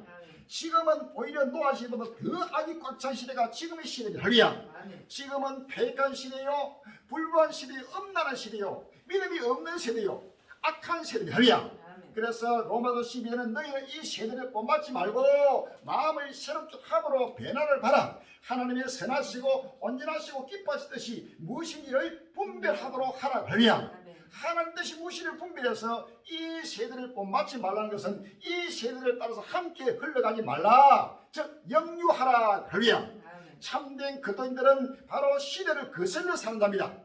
지금은 오히려 노아 시대보다 더 악이 꽉 찬 시대가 지금의 시대입니다. 할렐루야. 지금은 패역한 시대요, 불부한 시대요, 엄난한 시대요, 믿음이 없는 세대요, 악한 세대입니다. 할렐루야. 그래서 로마서 12절은 너희는 이 세대를 본받지 말고 마음을 새롭게 함으로 변화를 받아 하나님의 선하시고 온전하시고 기뻐하시듯이 무엇인지를 분별하도록 하라. 할렐루야. 하나님 뜻이 무엇인지를 분별해서 이 세대를 본받지 말라는 것은 이 세대를 따라서 함께 흘러가지 말라, 즉 영유하라. 할렐루야. 참된 그리스도인들은 바로 시대를 거슬러 사는 자입니다.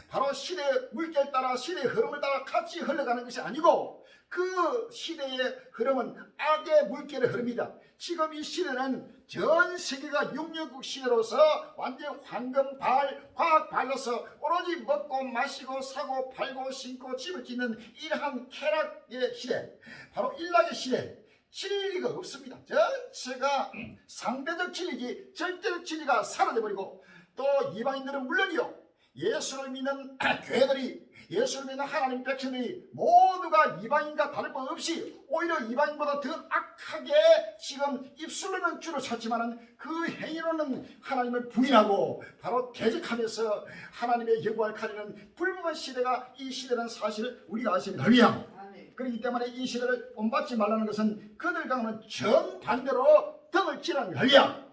바로 시대의 물결 따라 시대의 흐름을 따라 같이 흘러가는 것이 아니고 그 시대의 흐름은 악의 물결의 흐름이다. 지금 이 시대는 전 세계가 육류국 시대로서 완전 황금 과학 발로서 오로지 먹고 마시고 사고 팔고 신고 집을 짓는 이러한 쾌락의 시대, 바로 일락의 시대. 진리가 없습니다. 전체가 상대적 진리지 절대적 진리가 사라져버리고 또 이방인들은 물론이요 예수를 믿는 교회들이 예수를 믿는 하나님 백성들이 모두가 이방인과 다를 바 없이 오히려 이방인보다 더 악하게 지금 입술로는 주를 찾지만은 그 행위로는 하나님을 부인하고 바로 대적하면서 하나님의 여부할 가리는 불법한 시대가 이 시대라는 사실을 우리가 아십니다. 할렐루야. 그렇기 때문에 이 시대를 본받지 말라는 것은 그들과는 정반대로 등을 치라는 거예요. 할렐루야.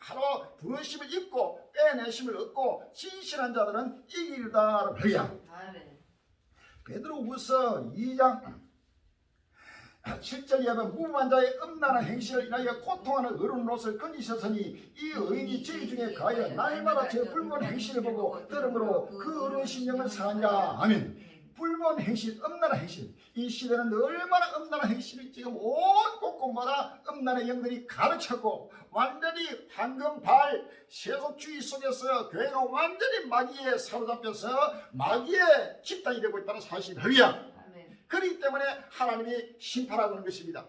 바로 부르심을 입고 빼내심을 얻고 진실한 자들은 이기리다. 할렐루야. 베드로후서 2장 7절 이하에 무모한 자의 음란한 행실을 인하여 고통하는 어른으로서 건지셨으니 이 의인이 저희 중에 가하여 날마다 저 불법한 행실을 보고 들음으로 그 어른 심령을 상하니라. 아멘. 불법한 행실, 음란한 행실. 이 시대는 얼마나 음란한 행실이 지금 온 곳곳마다 음란의 영들이 가득 완전히 황금발 세속주의 속에서 교회가 완전히 마귀에 사로잡혀서 마귀의 집단이 되고 있다는 사실입니다. 할렐루야. 그렇기 때문에 하나님이 심판하고 있는 것입니다.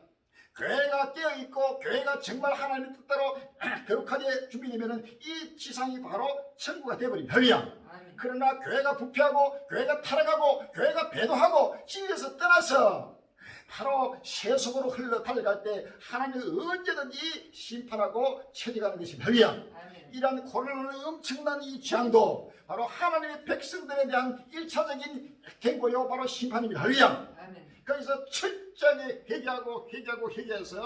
교회가 깨어있고 교회가 정말 하나님의 뜻대로 거룩하게 준비되면 이 지상이 바로 천국가 되어버립니다. 할렐루야. 그러나 교회가 부패하고 교회가 타락하고 교회가 배도하고 진리에서 떠나서 바로 세속으로 흘러 달려갈 때 하나님은 언제든지 심판하고 처리하는 것입니다. 할렐루야. 아멘. 이러한 고난의 엄청난 이 재앙도 바로 하나님의 백성들에 대한 1차적인 경고요, 바로 심판입니다. 할렐루야. 아멘. 그래서 철저하게 회개해서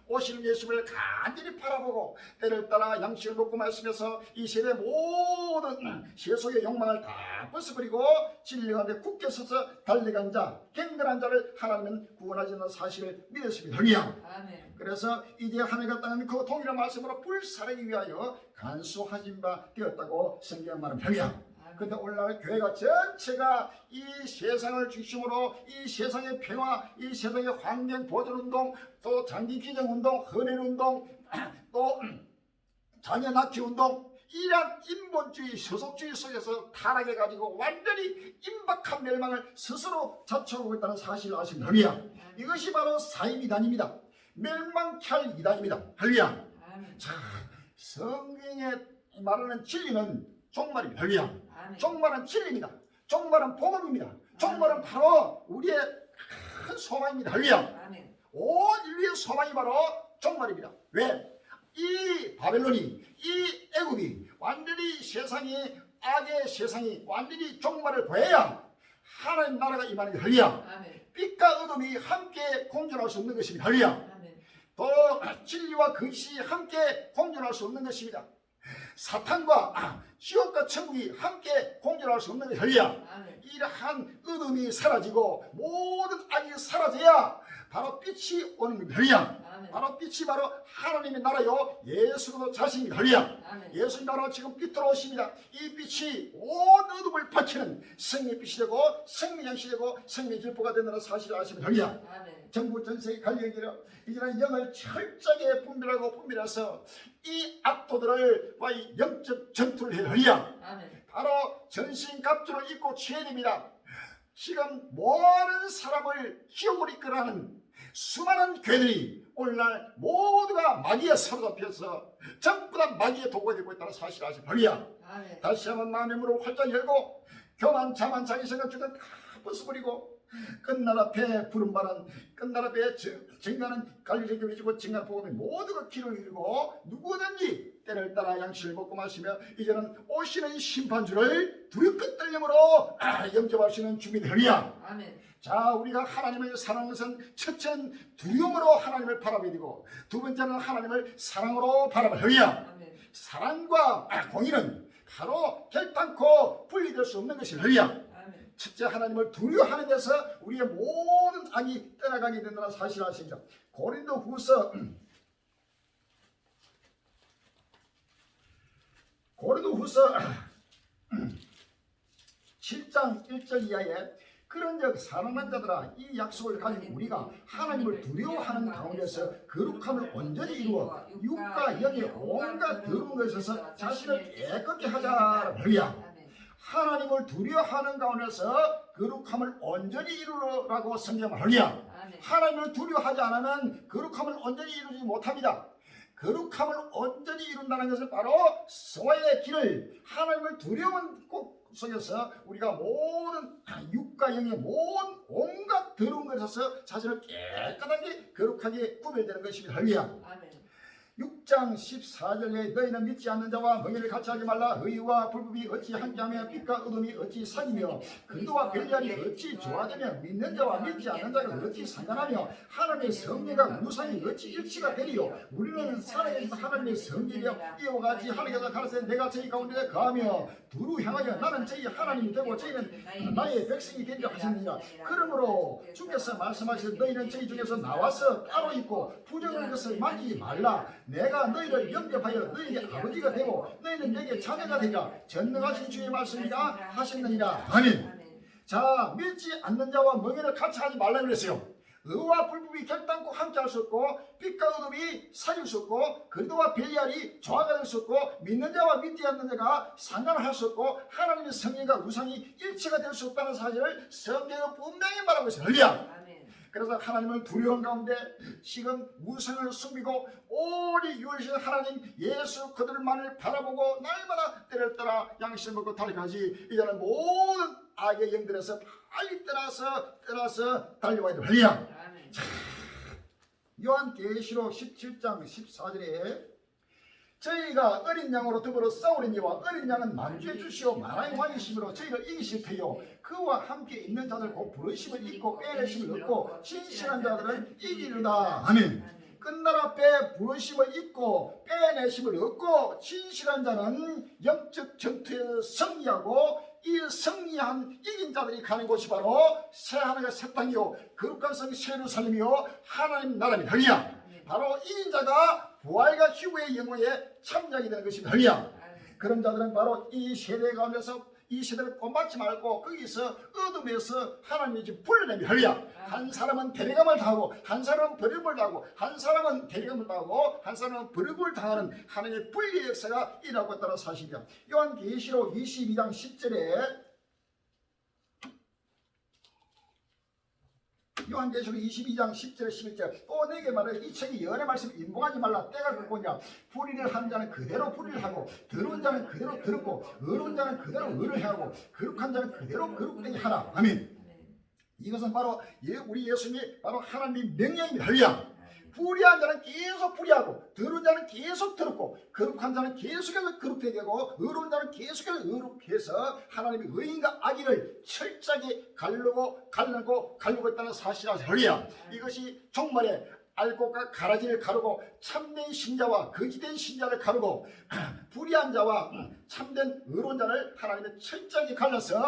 오시는 예수를 간절히 바라보고 때를 따라 양식을 먹고 마시면서 이 세대 모든 세속의 욕망을 다 벗어버리고 진리 가운데 굳게 서서 달려간 자, 경건한 자를 하나님은 구원하지 않는 사실을 믿었습니다. 할렐루야. 아멘. 그래서 이제 하늘과 땅은 그 동일한 말씀으로 불사르기 위하여 간수하신 바 되었다고 성경 말합니다. 할렐루야. 근데 오늘날 교회가 전체가 이 세상을 중심으로 이 세상의 평화, 이 세상의 환경 보존 운동, 또 장기 기증 운동, 헌혈 운동, 또 자녀 낳기 운동, 이러한 인본주의, 세속주의 속에서 타락해 가지고 완전히 임박한 멸망을 스스로 자초하고 있다는 사실을 아십니다. 할렐루야. 이것이 바로 사임이단입니다. 멸망케 할 이단입니다. 할렐루야. 자, 성경에 말하는 진리는 종말입니다. 할렐루야. 종말은 진리입니다. 종말은 복음입니다. 종말은 바로 우리의 큰 소망입니다. 할렐루야. 온 인류의 소망이 바로 종말입니다. 왜? 이 바벨론이, 이 애굽이 완전히 세상이, 악의 세상이 완전히 종말을 보여야 하나님 나라가 임하는 게 할렐루야. 빛과 어둠이 함께 공존할 수 없는 것입니다. 할렐루야. 또 진리와 거짓이 함께 공존할 수 없는 것입니다. 사탄과 지옥과 천국이 함께 공존할 수 없는 것이 할렐루야. 이러한 어둠이 사라지고 모든 악이 사라져야 바로 빛이 오는 겁니다. 할렐루야. 바로 빛이 바로 하나님의 나라요 예수로 자신입니다. 할렐루야. 예수님 바로 지금 빛으로 오십니다. 이 빛이 온 어둠을 밝히는 생명의 빛이 되고 생명의 양식이 되고 생명의 길보가 된다는 사실을 아십니다. 할렐루야. 전국 전세계 갈려기로 이제는 영을 철저하게 분별해서 이 악도들을 영적 전투를 해야 할렐루야. 바로 전신갑주를 입고 취해야 됩니다. 지금 모든 사람을 지옥으로 이끌어가는 수많은 교회들이 오늘날 모두가 마귀에 사로잡혀서 전부 다 마귀의 도구가 되고 있다는 사실을 아십니다. 할렐루야. 다시 한번 마음의 문을 활짝 열고 교만, 자만, 자기 생각 주된 다 벗어버리고 끝날 앞에 부름바란, 끝날 앞에 증가는 갈릴리 교회지고 증가는 복음이 모두가 길을 잃고 누구든지 때를 따라 양식을 먹고 마시며 이제는 오시는 심판주를 두렵고 떨림으로 영접할 수 있는 주민들. 할렐루야. 자, 우리가 하나님을 사랑하는 것은 첫째는 두려움으로 하나님을 바라보게 되고 두 번째는 하나님을 사랑으로 바라보게. 할렐루야. 사랑과 공의는 바로 결단코 분리될 수 없는 것이 할렐루야. 첫째, 하나님을 두려워하는 데서 우리의 모든 악이 떠나가게 된다는 사실을 아십니다. 고린도후서 7장 1절 이하에 그런즉 사랑하는 자들아 이 약속을 가진 우리가 하나님을 두려워하는 가운데서 거룩함을 온전히 이루어 육과 영의 온갖 더러운 것에서 자신을 깨끗게 하자. 할렐루야. 하나님을 두려워하는 가운데서 거룩함을 온전히 이루라고 성경을 할렐루야. 하나님을 두려워하지 않으면 거룩함을 온전히 이루지 못합니다. 거룩함을 온전히 이룬다는 것은 바로 성화의 길을 하나님을 두려운 곳 속에서 우리가 모든 육과 영의 모든 온갖 더러운 것에서 자신을 깨끗하게 거룩하게 구별되는 것입니다. 할렐루야. 6장 14절에 너희는 믿지 않는 자와 멍에를 같이 하지 말라. 의와 불법이 어찌 함께하며 빛과 어둠이 어찌 사귀며 그리스도와 벨리알이 어찌 좋아하며 믿는 자와 믿지 않는 자가 어찌 상관하며 하나님의 성령과 우상이 어찌 일치가 되리요. 우리는 살아계신 하나님의 성령이며 이와 같이 하나님께서 가르쳐 내가 저희 가운데 거하며 두루 향하여 나는 저희 하나님이 되고 저희는 나의 백성이 되리라 하셨느니라. 그러므로 주께서 말씀하시되 너희는 저희 중에서 나와서 따로 있고 부정한 것을 만지지 말라. 내가 너희를 영접하여 너희에게 아버지가 되고 너희는 내게 자녀가 되리라. 전능하신 주의 말씀이라 하셨느니라. 아멘. 자, 믿지 않는 자와 멍에를 같이 하지 말라고 그랬어요. 의와 불법이 결단코 함께 할 수 없고 빛과 어둠이 사귈 수 없고 그리스도와 벨리알이 조화가 될 수 없고 믿는 자와 믿지 않는 자가 상관을 할 수 없고 하나님의 성령과 우상이 일치가 될 수 없다는 사실을 성경은 분명히 말하고 있어요. 할렐루야. 그래서 하나님을 두려운 가운데 지금 우상을 숨기고 오리 유월신 하나님 예수 그들만을 바라보고 날마다 때를 따라 양식을 먹고 달려가지 이제는 모든 악의 영들에서 빨리 떠나서 달려와야 돼. 할렐루야. 요한계시록 17장 14절에 저희가 어린 양으로 더불어 싸우리니와 어린 양은 만주해 주시오 만왕의 왕이심으로 저희를 이기실 테요 그와 함께 있는 자들 곧 부르심을 잊고 빼내심을 얻고 신실한 자들은 이기리로다. 아멘. 끝날 앞에 부르심을 잊고 빼내심을 얻고 진실한 자는 영적 전투에서 승리하고 이 승리한 이긴 자들이 가는 곳이 바로 새하늘과 새 땅이요 거룩한 성 예루살렘이요 하나님 나라입니다. 할렐루야. 바로 이긴 자가 부활과 휴거의 영광에 참여하게 되는 것입니다. 할렐루야. 그런 자들은 바로 이 세대 가운데서 이 세대를 본받지 말고 거기서 어둠에서 하나님이 지금 불러냅니다. 할렐루야. 한 사람은 대리감을 당하고 한 사람은 버림을 당하고 한 사람은 대리감을 당하고 한 사람은 버림을 당하는 하나님의 분리의 역사가 일어나고 있다는 사실이야. 요한계시록 22장 10절에 요한계시록 22장 10절 11절 또 내게 말해 이 책이 연의 말씀을 인봉하지 말라 때가 긋고냐 불의를 한 자는 그대로 불의를 하고 더러운 자는 그대로 더럽고 의로운 자는 그대로 의를 하고 거룩한 자는 그대로 거룩되게 하라. 아멘. 이것은 바로 우리 예수님이 바로 하나님의 명령입니다. 할렐루야. 불의한 자는 계속 불의하고 더러운 자는 계속 더럽고 거룩한 자는 계속해서 거룩되게 하고 의로운 자는 계속해서 의롭게 해서 하나님의 의인과 악인을 철저하게 가르고 있다는 사실이라. 할렐루야. 이것이 종말에 알곡과 가라지를 가르고 참된 신자와 거짓된 신자를 가르고 불의한 자와 참된 의로운 자를 하나님의 철저하게 갈라서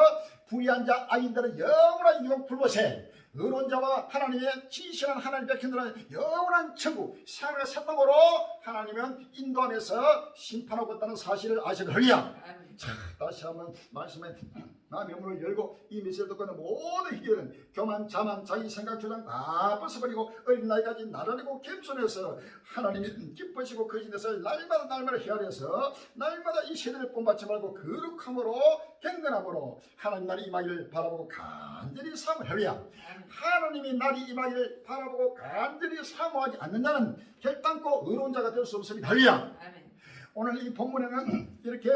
불의한 자 악인들은 영원한 유혹 불못에 의로운 자와 하나님의 진실한 하나님 백성들은 영원한 천국 새하늘과 새 땅으로 하나님은 인도하면서 심판하고 있다는 사실을 아시고. 할렐루야. 자, 다시 한번 말씀에 마음의 문을 열고 이 메시지를 듣고 있는 모든 희귀는 교만, 자만, 자기 생각, 주장 다 벗어버리고 어린 나이까지 나라리고 겸손해서 하나님이 기뻐하시고 거짓에서 날마다 헤아려서 날마다 이 세대를 본받지 말고 거룩함으로 경건함으로 하나님 날이 임하기를 바라보고 간절히 사모하라. 할렐루야. 하나님이 날이 임하기를 바라보고 간절히 사모하지 않는 자는 결단코 의로운 자가 될 수 없습니다. 할렐루야. 오늘 이 본문에는 이렇게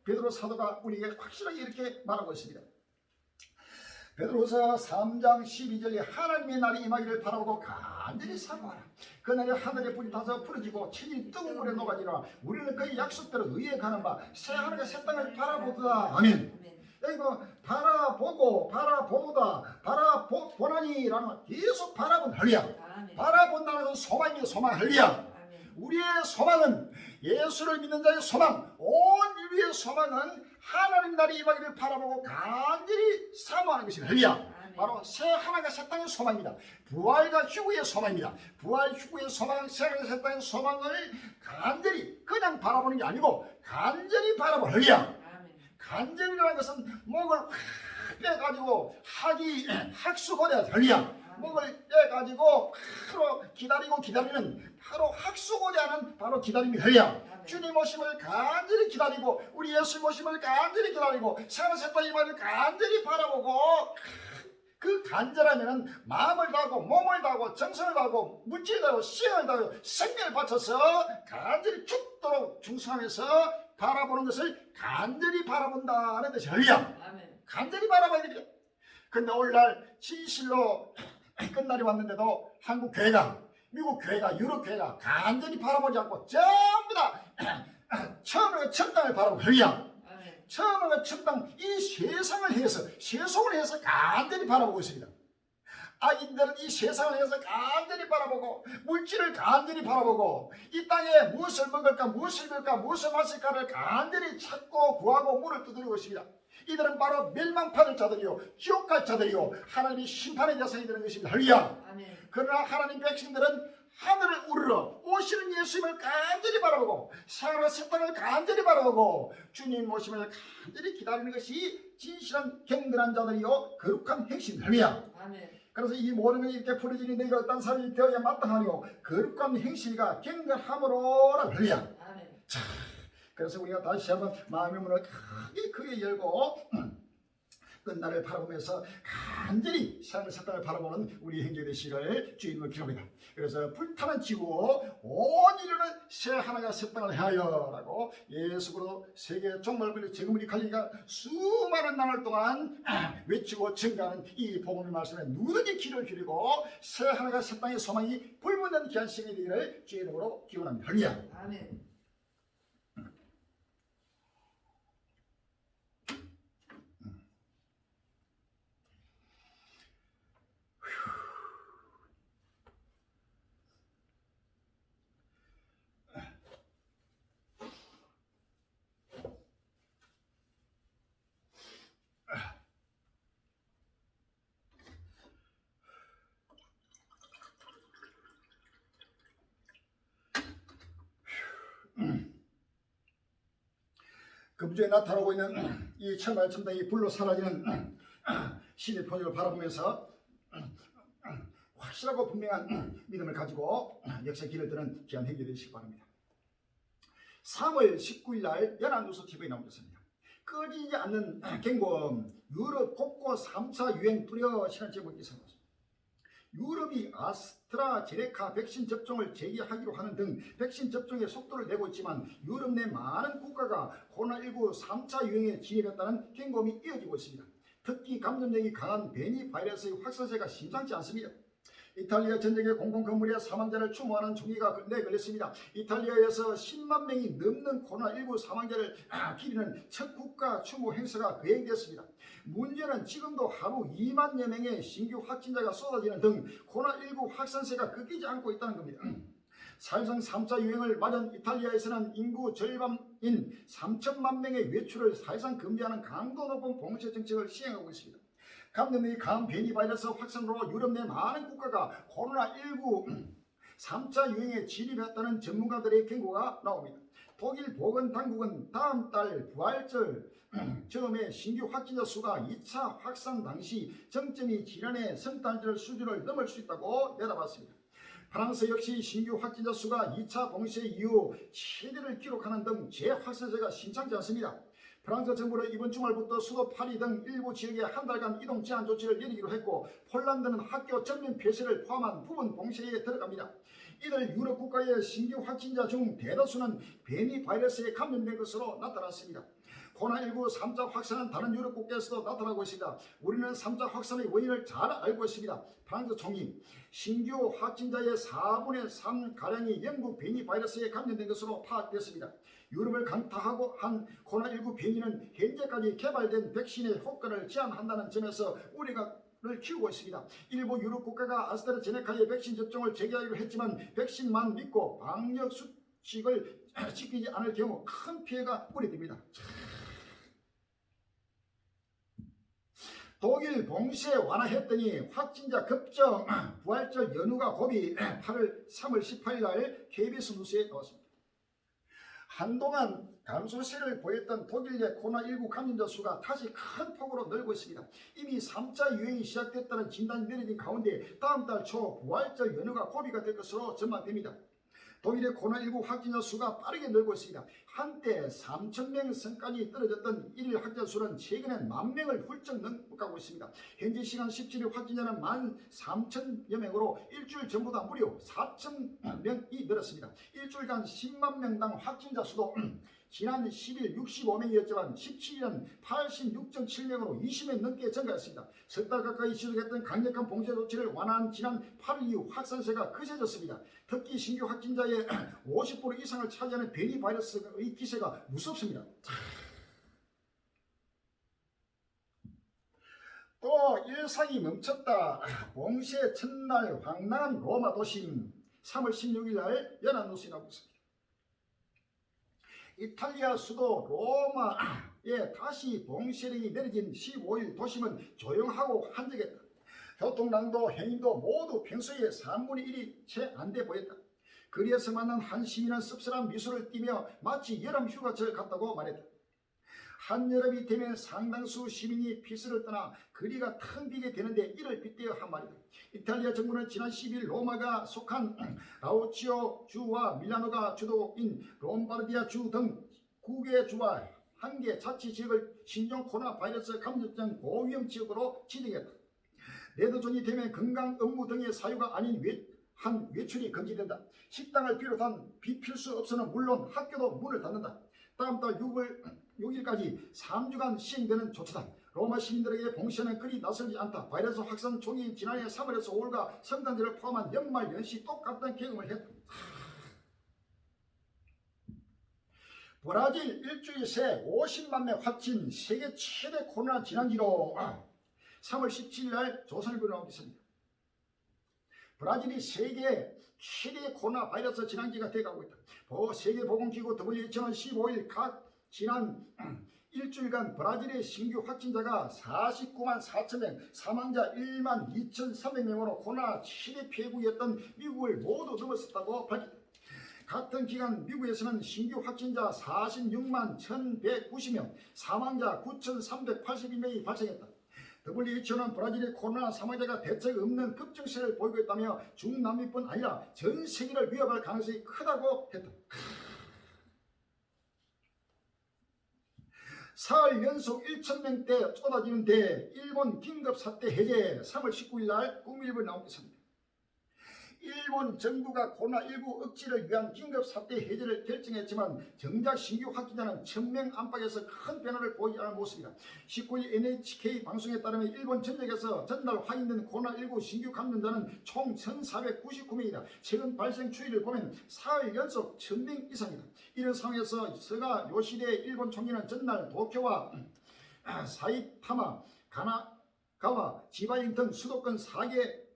베드로 사도가 우리에게 확실하게 이렇게 말하고 있습니다. 베드로서 3장 12절에 하나님의 날이 임하기를 바라보고 간절히 사모하라. 그날에 하늘의 불이 타서 부러지고 천이 뜨거운 물에 녹아지라. 우리는 그의 약속대로 의에 가는 바 새 하늘과 새 땅을 바라보다. 아멘. 이거 바라보다 바라보나니라는 계속 바라본. 할렐루야. 바라본다는 것은 소망이에요. 소망. 할렐루야. 우리의 소망은 예수를 믿는 자의 소망, 온 인류의 소망은 하나님 날이 임하기를 바라보고 간절히 사모하는 것입니다. 할렐루야. 바로 새 하나가 새 땅의 소망입니다. 부활과 휴거의 소망입니다. 부활, 휴거의 소망, 새 하나가 새 땅의 소망을 간절히 그냥 바라보는 게 아니고 간절히 바라보는. 할렐루야. 간절이라는 것은 목을 확 빼가지고 학수고대하죠. 할렐루야. 목을 빼가지고 바로 기다리는 바로 학수고대하는 바로 기다림이. 할렐루야. 주님 오심을 간절히 기다리고 우리 예수 오심을 간절히 기다리고 새하늘 땅 임하기를 간절히 바라보고 그 간절하면은 마음을 다하고 몸을 다하고 정성을 다하고 물질을 다하고 시간을 다하고 생명을 바쳐서 간절히 죽도록 충성하면서 바라보는 것을 간절히 바라본다는 것이. 할렐루야. 간절히 바라봐야 됩니다. 근데 오늘날 진실로 끝날이 왔는데도 한국 교회가, 미국 교회가, 유럽 교회가 간절히 바라보지 않고 전부 다 처음으로 첫 땅을 바라보고. 할렐루야. 처음으로 첫 땅, 이 세상을 해서 세속을 해서 간절히 바라보고 있습니다. 악인들은 이 세상을 해서 간절히 바라보고 물질을 간절히 바라보고 이 땅에 무엇을 먹을까 무엇을 입을까 무엇을 마실까를 간절히 찾고 구하고 문을 두드리고 있습니다. 이들은 바로 멸망받을 자들이요 지옥 갈 자들이요 하나님이 심판의 대상이 되는 것입니다. 할렐루야. 그러나 하나님 백성들은 하늘을 우러러 오시는 예수님을 간절히 바라보고 새하늘과 새 땅을 간절히 바라보고 주님 오심을 간절히 기다리는 것이 진실한 경건한 자들이요 거룩한 행실입니다. 할렐루야. 그래서 이 모든 것이 이렇게 풀어지니 너희가 어떤 사람이 되어야 마땅하니요 거룩한 행실과 경건함으로라. 할렐루야. 자, 그래서 우리가 다시 한번 마음의 문을 크게 열고 끝날을 바라보면서 간절히 세상을 사탄을 바라보는 우리 행제 되시기를 주님을 기도합니다. 그래서 불타는 지구 온 인류는 새 하나가 새 땅을 하여라고 예수로 세계 종말론의 재금이 갈리니까 수많은 나날 동안 외치고 증가하는 이 복음의 말씀에 누구든지 귀를 기울이고 새 하나가 새 땅의 소망이 불붙는 귀한 시간이 되기를 주의 이름으로 기원합니다. 할렐루야. 아멘. 금주에 나타나고 있는 이 천만천당이 불로 사라지는 신의 표적을 바라보면서 확실하고 분명한 믿음을 가지고 역사의 길을 드는 귀한 행위 되시기 바랍니다. 3월 19일 날 연합뉴스 TV에 나온 것입니다. 꺼지지 않는 경고, 유럽 곳곳 3차 유행 두려워 신한 제목이 있었습니다. 유럽이 아스트라제네카 백신 접종을 재개하기로 하는 등 백신 접종의 속도를 내고 있지만 유럽 내 많은 국가가 코로나19 3차 유행에 진입했다는 경고음이 이어지고 있습니다. 특히 감염력이 강한 변이 바이러스의 확산세가 심상치 않습니다. 이탈리아 전쟁의 공공건물에 사망자를 추모하는 총회가 걸렸습니다. 이탈리아에서 10만 명이 넘는 코로나19 사망자를 기리는 첫 국가 추모 행사가 거행됐습니다. 문제는 지금도 하루 2만여 명의 신규 확진자가 쏟아지는 등 코로나19 확산세가 끊기지 않고 있다는 겁니다. 사실상 3차 유행을 맞은 이탈리아에서는 인구 절반인 3천만 명의 외출을 사실상 금지하는 강도 높은 봉쇄 정책을 시행하고 있습니다. 감염력이 강한 변이 바이러스 확산으로 유럽 내 많은 국가가 코로나19 3차 유행에 진입했다는 전문가들의 경고가 나옵니다. 독일 보건당국은 다음 달 부활절 처음에 신규 확진자 수가 2차 확산 당시 정점이 지난해 성탄절 수준을 넘을 수 있다고 내다봤습니다. 프랑스 역시 신규 확진자 수가 2차 봉쇄 이후 최대를 기록하는 등 재확산세가 심상치 않습니다. 프랑스 정부는 이번 주말부터 수도 파리 등 일부 지역에 한 달간 이동 제한 조치를 내리기로 했고 폴란드는 학교 전면 폐쇄를 포함한 부분 봉쇄에 들어갑니다. 이들 유럽 국가의 신규 확진자 중 대다수는 변이 바이러스에 감염된 것으로 나타났습니다. 코로나19 3차 확산은 다른 유럽 국가에서도 나타나고 있습니다. 우리는 3차 확산의 원인을 잘 알고 있습니다. 프랑스 총리, 신규 확진자의 4분의 3가량이 영국 변이 바이러스에 감염된 것으로 파악됐습니다. 유럽을 강타하고 한 코로나19 변이는 현재까지 개발된 백신의 효과를 제한한다는 점에서 우려를 키우고 있습니다. 일부 유럽 국가가 아스트라제네카의 백신 접종을 재개하기로 했지만 백신만 믿고 방역 수칙을 지키지 않을 경우 큰 피해가 우려됩니다. 독일 봉쇄 완화했더니 확진자 급증, 부활절 연휴가 고비 3월 18일 날 KBS 뉴스에 나왔습니다. 한동안 감소세를 보였던 독일 내 코로나19 감염자 수가 다시 큰 폭으로 늘고 있습니다. 이미 3차 유행이 시작됐다는 진단이 내려진 가운데 다음 달 초 부활절 연휴가 고비가 될 것으로 전망됩니다. 독일의 코로나19 확진자 수가 빠르게 늘고 있습니다. 한때 3,000명 선까지 떨어졌던 일일 확진자 수는 최근에 10,000명을 훌쩍 넘어가고 있습니다. 현지 시간 17일 확진자는 13,000여 명으로 일주일 전보다 무려 4,000명이 늘었습니다. 일주일간 10만 명당 확진자 수도 지난 10일 65명이었지만 17일은 86.7명으로 20명 넘게 증가했습니다. 석 달 가까이 지속했던 강력한 봉쇄 조치를 완화한 지난 8일 이후 확산세가 거세졌습니다. 특히 신규 확진자의 50% 이상을 차지하는 변이 바이러스의 기세가 무섭습니다. 또 일상이 멈췄다. 봉쇄 첫날 황당한 로마 도심. 3월 16일 날 연합뉴스에 나오고 있습니다. 이탈리아 수도 로마에 다시 봉쇄령이 내려진 15일 도심은 조용하고 한적했다. 교통량도 행인도 모두 평소의 3분의 1이 채 안 돼 보였다. 거리에서 만난 한 시민은 씁쓸한 미소를 띠며 마치 여름 휴가철 같다고 말했다. 한여름이 되면 상당수 시민이 피서를 떠나 거리가 텅 비게 되는데 이를 빗대어 한 말이다. 이탈리아 정부는 지난 10일 로마가 속한 라우치오 주와 밀라노가 주도인 롬바르디아 주 등 9개 주와 1개 자치지역을 신종 코로나 바이러스 감염증 고위험 지역으로 지정했다. 레드존이 되면 건강 업무 등의 사유가 아닌 외출이 금지된다. 식당을 비롯한 비필수 업소는 물론 학교도 문을 닫는다. 다음 달 6일까지 3주간 시행되는 조치다. 로마 시민들에게 봉쇄는 그리 낯설지 않다. 바이러스 확산 총이 지난해 3월에서 5월과 성탄절을 포함한 연말 연시 똑같은 개엄을 했다. 브라질 일주일 새 50만 명 확진, 세계 최대 코로나 진환기로 3월 17일 날 조선일보에 나오고 있습니다. 브라질이 세계 최대 코로나 바이러스 진환기가 되어가고 있다. 세계보건기구 WHO는 15일 각 지난 일주일간 브라질의 신규 확진자가 49만 4천 명, 사망자 1만 2,300명으로 코로나 최대 피해국이었던 미국을 모두 넘어섰다고 밝혔다. 같은 기간 미국에서는 신규 확진자 46만 1,190명, 사망자 9,382명이 발생했다. WHO는 브라질의 코로나 사망자가 대책 없는 급증세를 보이고 있다며 중남미뿐 아니라 전 세계를 위협할 가능성이 크다고 했다. 사흘 연속 1,000명대 쏟아지는데 일본 긴급사태 해제 3월 19일 날 국민일보에 나오고 있습니다. 일본 정부가 코로나19 억지를 위한 긴급사태 해제를 결정했지만 정작 신규 확진자는 1,000명 안팎에서 큰 변화를 보이지 않은 모습이다. 19일 NHK 방송에 따르면 일본 전역에서 전날 확인된 코로나19 신규 감염자는 총 1,499명이다. 최근 발생 추이를 보면 사흘 연속 1,000명 이상이다. 이런 상황에서 스가 요시대 일본 총리는 전날 도쿄와 사이타마, 가나가와 지바인 등 수도권 4개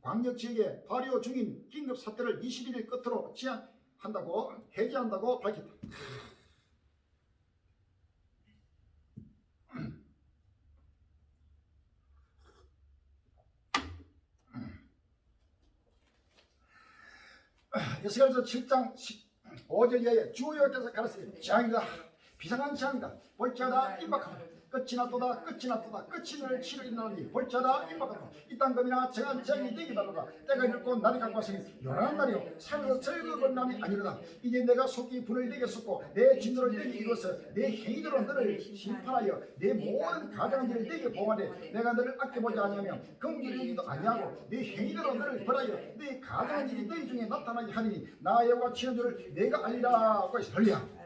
광역지역에 발효 중인 긴급사태를 21일 끝으로 해제한다고 밝혔다. 에스겔서 7장 5절 이하에 주요께서 가르치는 재앙이다. 비상한 재앙이다. 볼지어다 임박하다. 끝이 났도다. 끝이 났도다. 끝이 늘 치를 있나니 볼지어다 임박하다. 이땅 금이나 정한 재앙이 되기다도다. 때가 이르고 날이 가고 왔으니 요란한 날이요 살면서 즐거운 날이 아니로다. 이제 내가 속히 불을 내게 쏟고 내 진노를 내게 이루어서 내 행위대로 너를 심판하여 내 모든 가장한 일을 내게 보호하되 내가 너를 아껴보지 아니하며 긍휼히도 아니하고 내 행위대로 너를 벌하여 내 가장한 일이 너희 중에 나타나게 하리니 나 여호와 치는 줄을 내가 알리라 하고 할렐루야.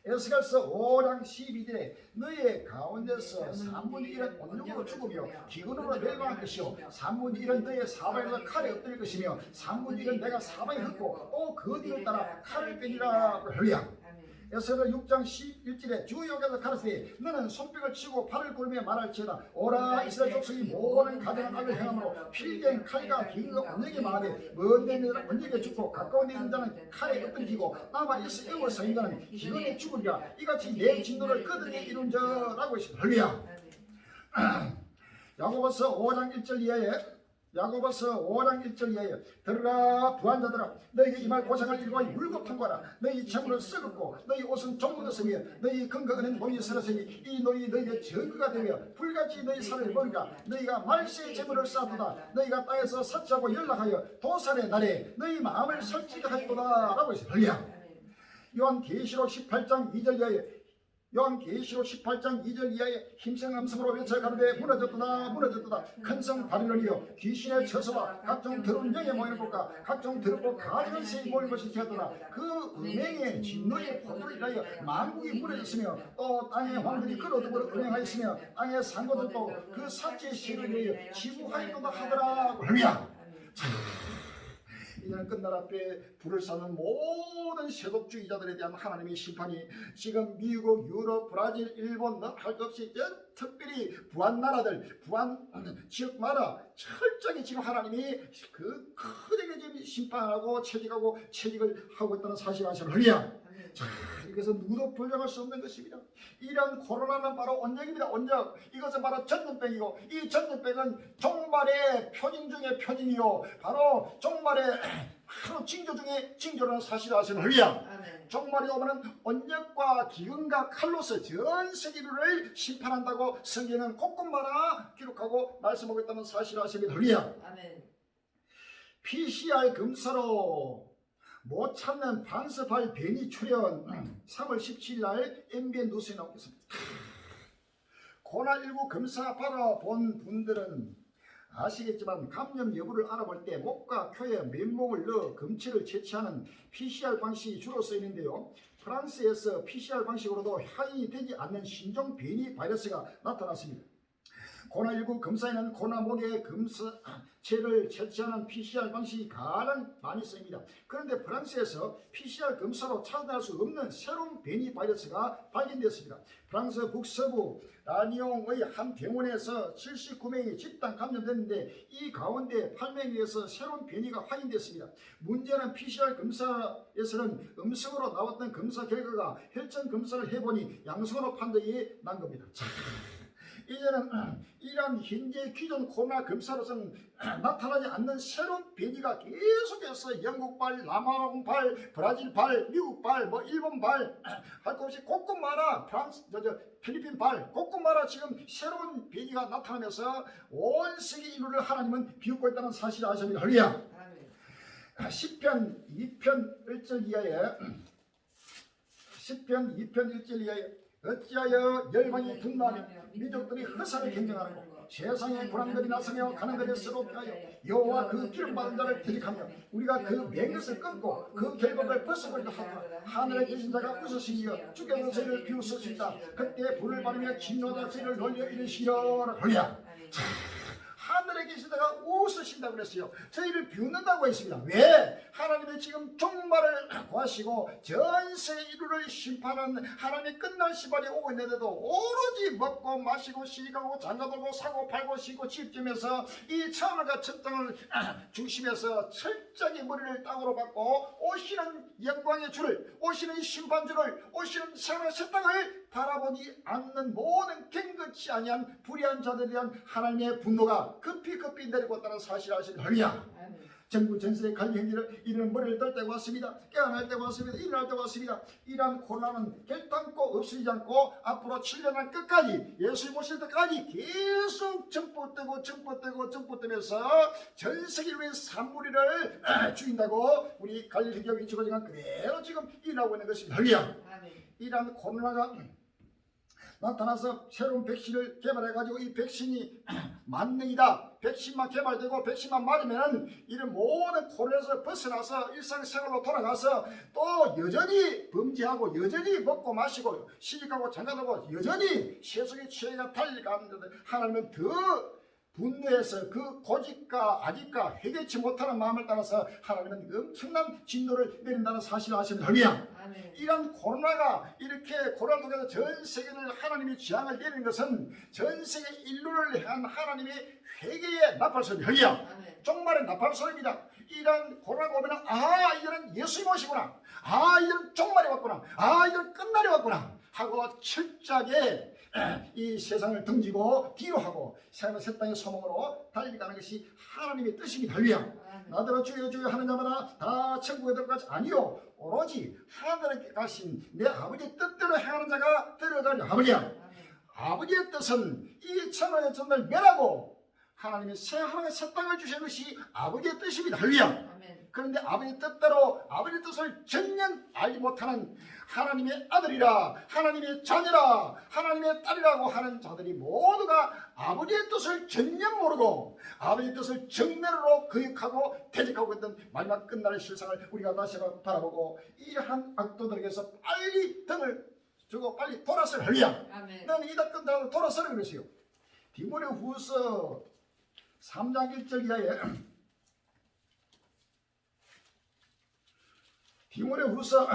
에스겔서 5장 12절에 너의 가운데서 3분의 1은 온육으로 죽으며 기근으로 멸망할 것이요 3분의 1은 너의 사방에서 칼에 엎드릴 것이며 3분의 1은 내가 사방에 흩고 또 그 뒤를 따라 칼을 빼니라. 할렐루야. 에스겔서 6장 11절에 주여께서 가르치되 너는 손뼉을 치고 발을 구르며 말할지어다. 오라 이스라엘 족속이 모든 가정한 악을 행함으로 필경 칼과 기근과 온역이 망하되 먼 데 있는 자는 온역에 죽고 가까운 데 있는 자는 칼에 엎드리고 남아 있어 애워 서인 자는 기근에 죽으리라. 이같이 내 진노를 그들에게 이룬 자라고 했습니다. 할렐루야. 야고보서 5장 1절 이하에 들으라 부한자들아 너희가 이 말 고생을 일과 율곡 통과하라. 너희 재물은 썩었고 너희 옷은 종묻었으며 너희 근거 은은 몸이 서렸으니 이 노이 너희의 증거가 되며 불같이 너희 살을 먹으라. 너희가 말세의 재물을 쌓았도다. 너희가 땅에서 사치하고 연락하여 도살의 날에 너희 마음을 설치하였도다 라고 했어요. 할렐루야. 요한계시록 18장 2절 이하에 요한계시록 18장 2절 이하에 힘센 음성으로 외쳐 가로되 무너졌도다 무너졌도다. 큰 성 바빌론이여 귀신의 처소와 각종 더러운 영의 모이는 곳과 각종 더럽고 가증한 새의 모이는 것이 되었도다. 그 은행의 진노의 포도를 인하여 만국이 무너졌으며 또 땅의 왕들이 그 로드로 은행하였으며 땅의 상고들도 그 사치의 시를 위하여 지부하였도다 하더라. 할렐루야. 이제는 끝날 앞에 불을 쏘는 모든 세속주의자들에 대한 하나님의 심판이 지금 미국, 유럽, 브라질, 일본 할 것 없이 특별히 부한 나라들, 부한 지역마다 철저히 지금 하나님이 그 크게 지금 심판하고 채직을 하고 있다는 사실을 아시는 할렐루야. 자, 이것은 누구도 부정할 수 없는 것입니다. 이런 코로나는 바로 온역입니다. 온역. 이것은 바로 전염병이고 이 전염병은 종말의 표징 중의 표징이요 바로 종말의 바로 징조 중에 징조라는 사실을 아시는 할렐루야. 종말이 오면은 온역과 기근과 칼로서 전 세계를 심판한다고 성경은 곳곳마다 기록하고 말씀하고 있다는 사실을 아시는 할렐루야. PCR 검사로 못 참는 반스발 변이 출현 3월 17일 날 MBN 뉴스에 나오겠습니다. 코로나19 검사 받아본 분들은 아시겠지만 감염 여부를 알아볼 때 목과 혀에 맨몸을 넣어 검체를 채취하는 PCR 방식이 주로 쓰이는데요. 프랑스에서 PCR 방식으로도 확인이 되지 않는 신종 변이 바이러스가 나타났습니다. 코로나19 검사에는 코로나 목에 검사체를 채취하는 PCR 방식이 가장 많이 쓰입니다. 그런데 프랑스에서 PCR 검사로 찾아낼 수 없는 새로운 변이 바이러스가 발견됐습니다. 프랑스 북서부 라니옹의 한 병원에서 79명이 집단 감염됐는데 이 가운데 8명에서 새로운 변이가 확인됐습니다. 문제는 PCR 검사에서는 음성으로 나왔던 검사 결과가 혈전 검사를 해보니 양성으로 판정이 난 겁니다. 이제는 이러한 현재 기존 코로나 검사로서는 나타나지 않는 새로운 변이가 계속해서 영국발, 남아공발, 브라질발, 미국발, 일본발 할 것 없이 곳곳마다 필리핀발 곳곳마다 지금 새로운 변이가 나타나면서 온 세계 인류를 하나님은 비웃고 있다는 사실을 아셔야 합니다. 할렐루야. 10편 2편 1절 이하에 10편 2편 1절 이하에 어찌하여 열방이 분노하며 민족들이 허사를 경쟁하는고 세상에 불안들이 나서며 가는 데를 서럽게 하여 여호와 그 기름 받은 자를 대적하며 우리가 그 맹것을 끊고 그 결박을 벗어버리려 하고 하늘에 계신 자가 웃으시며 주께서 저희를 비웃으신다. 그때 불을 받으며 진노자 저희를 놀려 이르시려라. 할렐루야. 하늘에 계신 자가 웃으신다고 그랬어요. 저희를 비웃는다고 했습니다. 왜? 하나님의 지금 종말을 구하시고 전 세계 인류를 심판하는 하나님의 끝날 시발이 오고 있는데도 오로지 먹고 마시고 시가고 장가들고 사고 팔고 쉬고 집점에서 이 천하가 천땅을 중심에서 철저하게 머리를 땅으로 박고 오시는 영광의 주를, 오시는 심판주를, 오시는 생활의 새 땅을 바라보지 않는 모든 갱긋지 아니한 불의한 자들에 대한 하나님의 분노가 급히 내리고 있다는 사실을 아십니다. 할렐루야. 전국 전세의 갈등기를 이르는 머리를 들 때가 왔습니다. 깨어날 때가 왔습니다. 일어날 때가 왔습니다. 이러한 고난은 결단코 없어지지 않고 앞으로 7년간 끝까지 예수님 오실 때까지 계속 전포되면서 전 세계의 산물이를 죽인다고 우리 갈릴리 교회 주거지가 그대로 지금 일어나고 있는 것입니다. 할렐루야. 이러한 코로나가 나타나서 새로운 백신을 개발해가지고 이 백신이 만능이다. 백신만 개발되고 백신만 맞으면 이런 모든 코로나에서 벗어나서 일상생활로 돌아가서 또 여전히 범죄하고 여전히 먹고 마시고 시집가고 장가가고 여전히 세속의 취해가 달려가는데 하나님은 더 분노해서 그 고집과 아집과 회개치 못하는 마음을 따라서 하나님은 엄청난 진노를 내린다는 사실을 아시면 할렐루야. 이런 코로나가 이렇게 코로나를 통해서 전 세계를 하나님이 재앙을 내리는 것은 전 세계 인류를 향한 하나님의 회개의 나팔소리 할렐루야. 종말의 나팔소리입니다. 이런 코로나가 오면 이제는 예수님 오시구나, 이제는 종말이 왔구나, 이제는 끝날이 왔구나 하고 철저하게 이 세상을 등지고 뒤로 하고 새 땅의 소망으로 달려가는 것이 하나님의 뜻입니다. 할렐루야. 나더러 주여 주여 하는 자마다 다 천국에 들어가지 아니요 오로지 하늘에 가신 내 아버지의 뜻대로 행하는 자가 들어가려. 할렐루야. 아버지의 뜻은 이 천하의 천을 멸하고 하나님의 하나님의 새 땅을 주시는 것이 아버지의 뜻입니다. 할렐루야. 그런데 아버지의 뜻대로 아버지의 뜻을 전혀 알지 못하는 하나님의 아들이라, 하나님의 자녀라, 하나님의 딸이라고 하는 자들이 모두가 아버지의 뜻을 전혀 모르고 아버지의 뜻을 정면으로 거역하고 대적하고 있던 마지막 끝날의 실상을 우리가 다시 바라보고 이러한 악도들에게서 빨리 등을 주고 빨리 돌아서라. 할렐루야. 너는 이다 끝나고 돌아서라 그랬어요. 디모데후서 3장 1절 이하에 디모데후서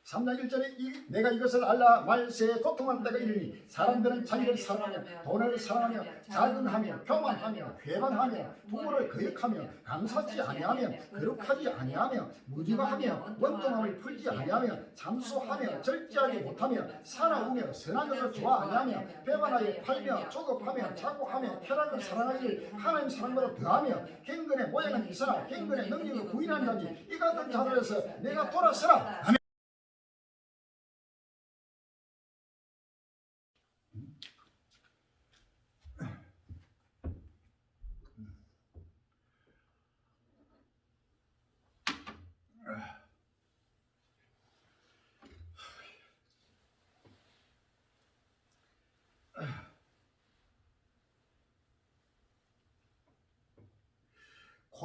3장 1절에 내가 이것을 알라 말세에 고통하는 때가 이르니 사람들은 자기를 사랑하며 돈을 사랑하며 자근하며 교만하며 회방하며 부모를 거역하며 감사치 아니하며 거룩하지 아니하며 무지하며 원통함을 풀지 아니하며 참소하며 절제하지 못하며 사나우며 선한 것을 좋아 아니하며 배반하여 팔며 조급하며 자고하며 쾌락을 사랑하지 하나님 사랑보다 더하며 갱근의 모양은 있으나 갱근의 능력을 부인하는 자니 이 같은 자들에서 내가 돌아서라. 아멘.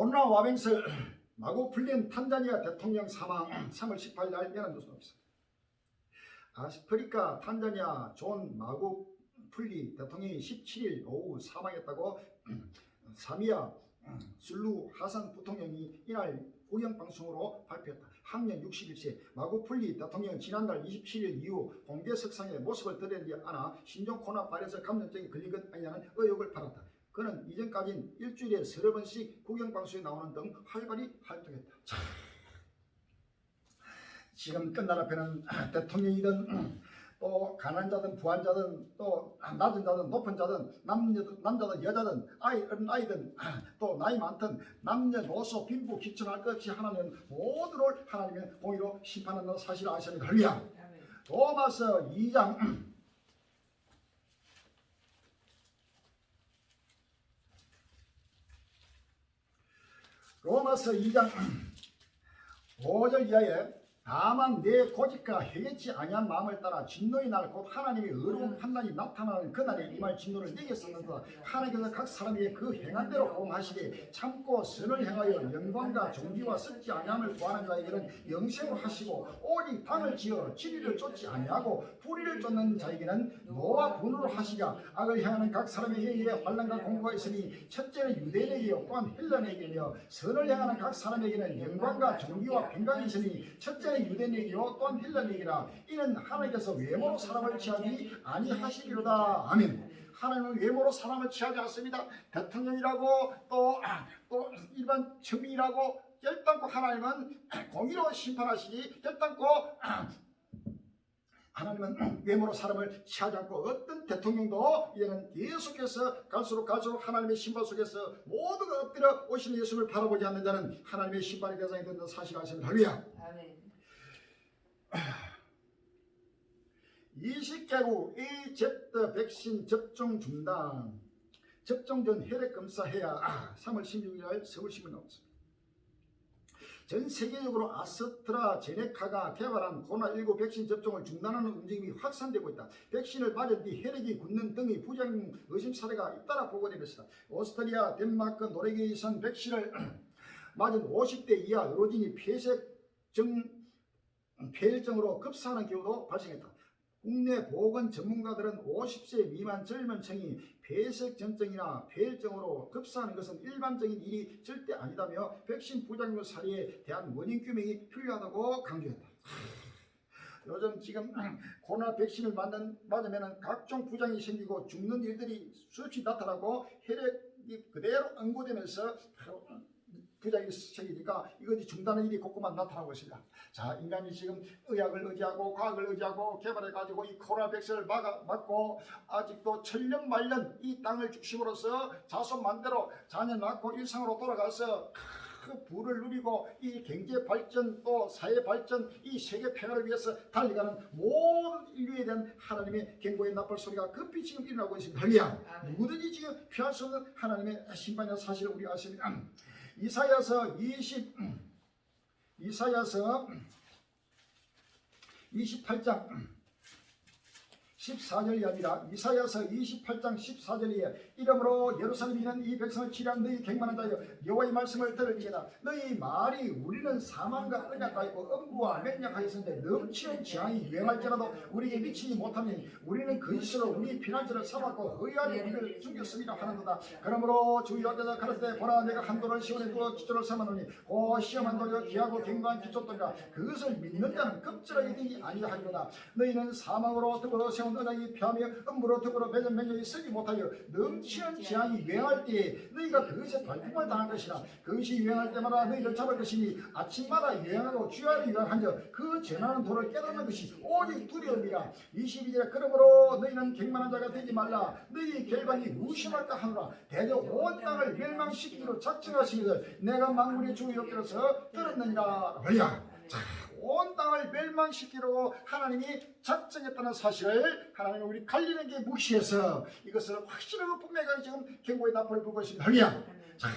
코로나 와벤스 마구 풀린 탄자니아 대통령 사망 3월 18일 날 연합뉴스 나옵니다. 아프리카 탄자니아 존 마구 풀리 대통령이 17일 오후 사망했다고 사미아 술루 하산 부통령이 이날 공영방송으로 발표했다. 향년 61세 마구풀리 대통령은 지난달 27일 이후 공개석상에 모습을 드러내지 않아 신종 코로나 바이러스 감염증에 걸린 것 아니냐는 의혹을 받았다. 그는 이전까지는 일주일에 30번씩 공영방송에 나오는 등 활발히 활동했다. 자, 지금 끝날 앞에는 대통령이든 또 가난자든 부한자든 또 낮은 자든 높은 자든 남자든 여자든 아이든 또 나이 많든 남녀노소 빈부 귀천할 것 없이 하나님은 모두를 하나님의 공의로 심판하는 사실을 아셔야 합니다. 할렐루야. 로마서 2장 5절 이하에 다만 내 고집과 해겠지 아니한 마음을 따라 진노의 날 곧 하나님의 의로운 판단이 나타나는 그날에 이 말 진노를 내게 썼는다. 하나님께서 각 사람에게 그 행한 대로 호응하시되 참고 선을 행하여 영광과 존귀와 썩지 아니함을 구하는 자에게는 영생을 하시고 오직 당을 지어 진리를 쫓지 아니하고 불의를 쫓는 자에게는 노와 분으로 하시자. 악을 행하는 각 사람에게 환난과 공고가 있으니 첫째는 유대인에게요 또한 헬라인에게며 선을 행하는 각 사람에게는 영광과 존귀와 평강이 있으니 첫째는 유대인에게요 또한 헬라인에게라. 이는 하나님께서 외모로 사람을 취하지 아니하시리로다. 아멘. 하나님은 외모로 사람을 취하지 않습니다. 대통령이라고 또 일반 천민이라고 결단코 하나님은 공의로 심판하시기 결단코 하나님은 외모로 사람을 취하지 않고 어떤 대통령도 이제는 계속해서 갈수록 하나님의 심판 속에서 모두가 엎드려 오시는 예수를 바라보지 않는 자는 하나님의 심판의 대상이 된다는 사실을 아십니다. 할렐루야. 아멘. 20개국 AZ 백신 접종 중단. 접종 전 혈액 검사해야 3월 16일 날 서울신문 나왔습니다. 전 세계적으로 아스트라제네카가 개발한 코로나19 백신 접종을 중단하는 움직임이 확산되고 있다. 백신을 맞은 뒤 혈액이 굳는 등의 부작용 의심 사례가 잇따라 보고되고 있다. 오스트리아, 덴마크, 노르웨이에선 백신을 맞은 50대 이하 의료진이 폐혈증으로 급사하는 경우도 발생했다. 국내 보건 전문가들은 50세 미만 젊은 층이 폐색전증이나 폐혈증으로 급사하는 것은 일반적인 일이 절대 아니다며 백신 부작용 사례에 대한 원인 규명이 필요하다고 강조했다. 요즘 지금 코로나 백신을 맞으면 각종 부작용이 생기고 죽는 일들이 수없이 나타나고 혈액이 그대로 응고되면서 부작용이 생기니까 이것이 중단의 일이 곳곳만 나타나고 있습니다. 자, 인간이 지금 의학을 의지하고 과학을 의지하고 개발해가지고 이 코로나 백신을 맞고 아직도 천년만년 이 땅을 중심으로서 자손만대로 자녀 낳고 일상으로 돌아가서 그 부를 누리고 이 경제 발전 또 사회 발전 이 세계 평화를 위해서 달려가는 모든 인류에 대한 하나님의 경고의 나팔 소리가 급히 지금 일어나고 있습니다. 할렐루야. 누구든지 지금 피할 수 없는 하나님의 심판의 사실을 우리가 아십니다. 이사야서 28장 14절이 아니라 이사야서 28장 14절에 이러므로 예루살렘이는 이 백성을 치료한 너희 갱만한 자여 여호와의 말씀을 들을지어다. 너희 말이 우리는 사망과 언약하였고 음부와 맹약하였는데 넘치는 재앙이 유행할지라도 우리에게 미치지 못하니 우리는 거짓으로 우리 피난처를 삼았고 의아리 우리를 죽였습니다 하는도다. 그러므로 주 여호와께서 가라사대 보라 내가 한 돌을 시온에 두어 기초를 삼아놓으니 그 시험한 돌이여 귀하고 견고한 기초돌이라 그것을 믿는 자는 급절하게 되지 아니하리로다. 너희는 사망으로 더불어 세운 언약이 피하며 음부로 더불어 맺은 맹령이 쓰지 못하여 넘치는 재앙이 유행할 때에 너희가 그것에 발품을 당할 것이라. 그것이 유행할 때마다 너희를 잡을 것이니 아침마다 유행하고 주야리 유행한즉 그 전하는 도를 깨닫는 것이 오직 두려움이라. 22절에 그러므로 너희는 갱만한 자가 되지 말라. 너희 결박이 무심할까 하노라. 대저 온 땅을 멸망시키기로 작정하신 것을 내가 만군의 주 여호와께로서 들었느니라. 할렐루야. 온 땅을 멸망시키려고 하나님이 작정했다는 사실을 하나님은 우리 갈리는 게 무시해서 이것을 확실하고 분명하게 지금 경고의 나팔을 불고 있습니다. 할렐루야. 자,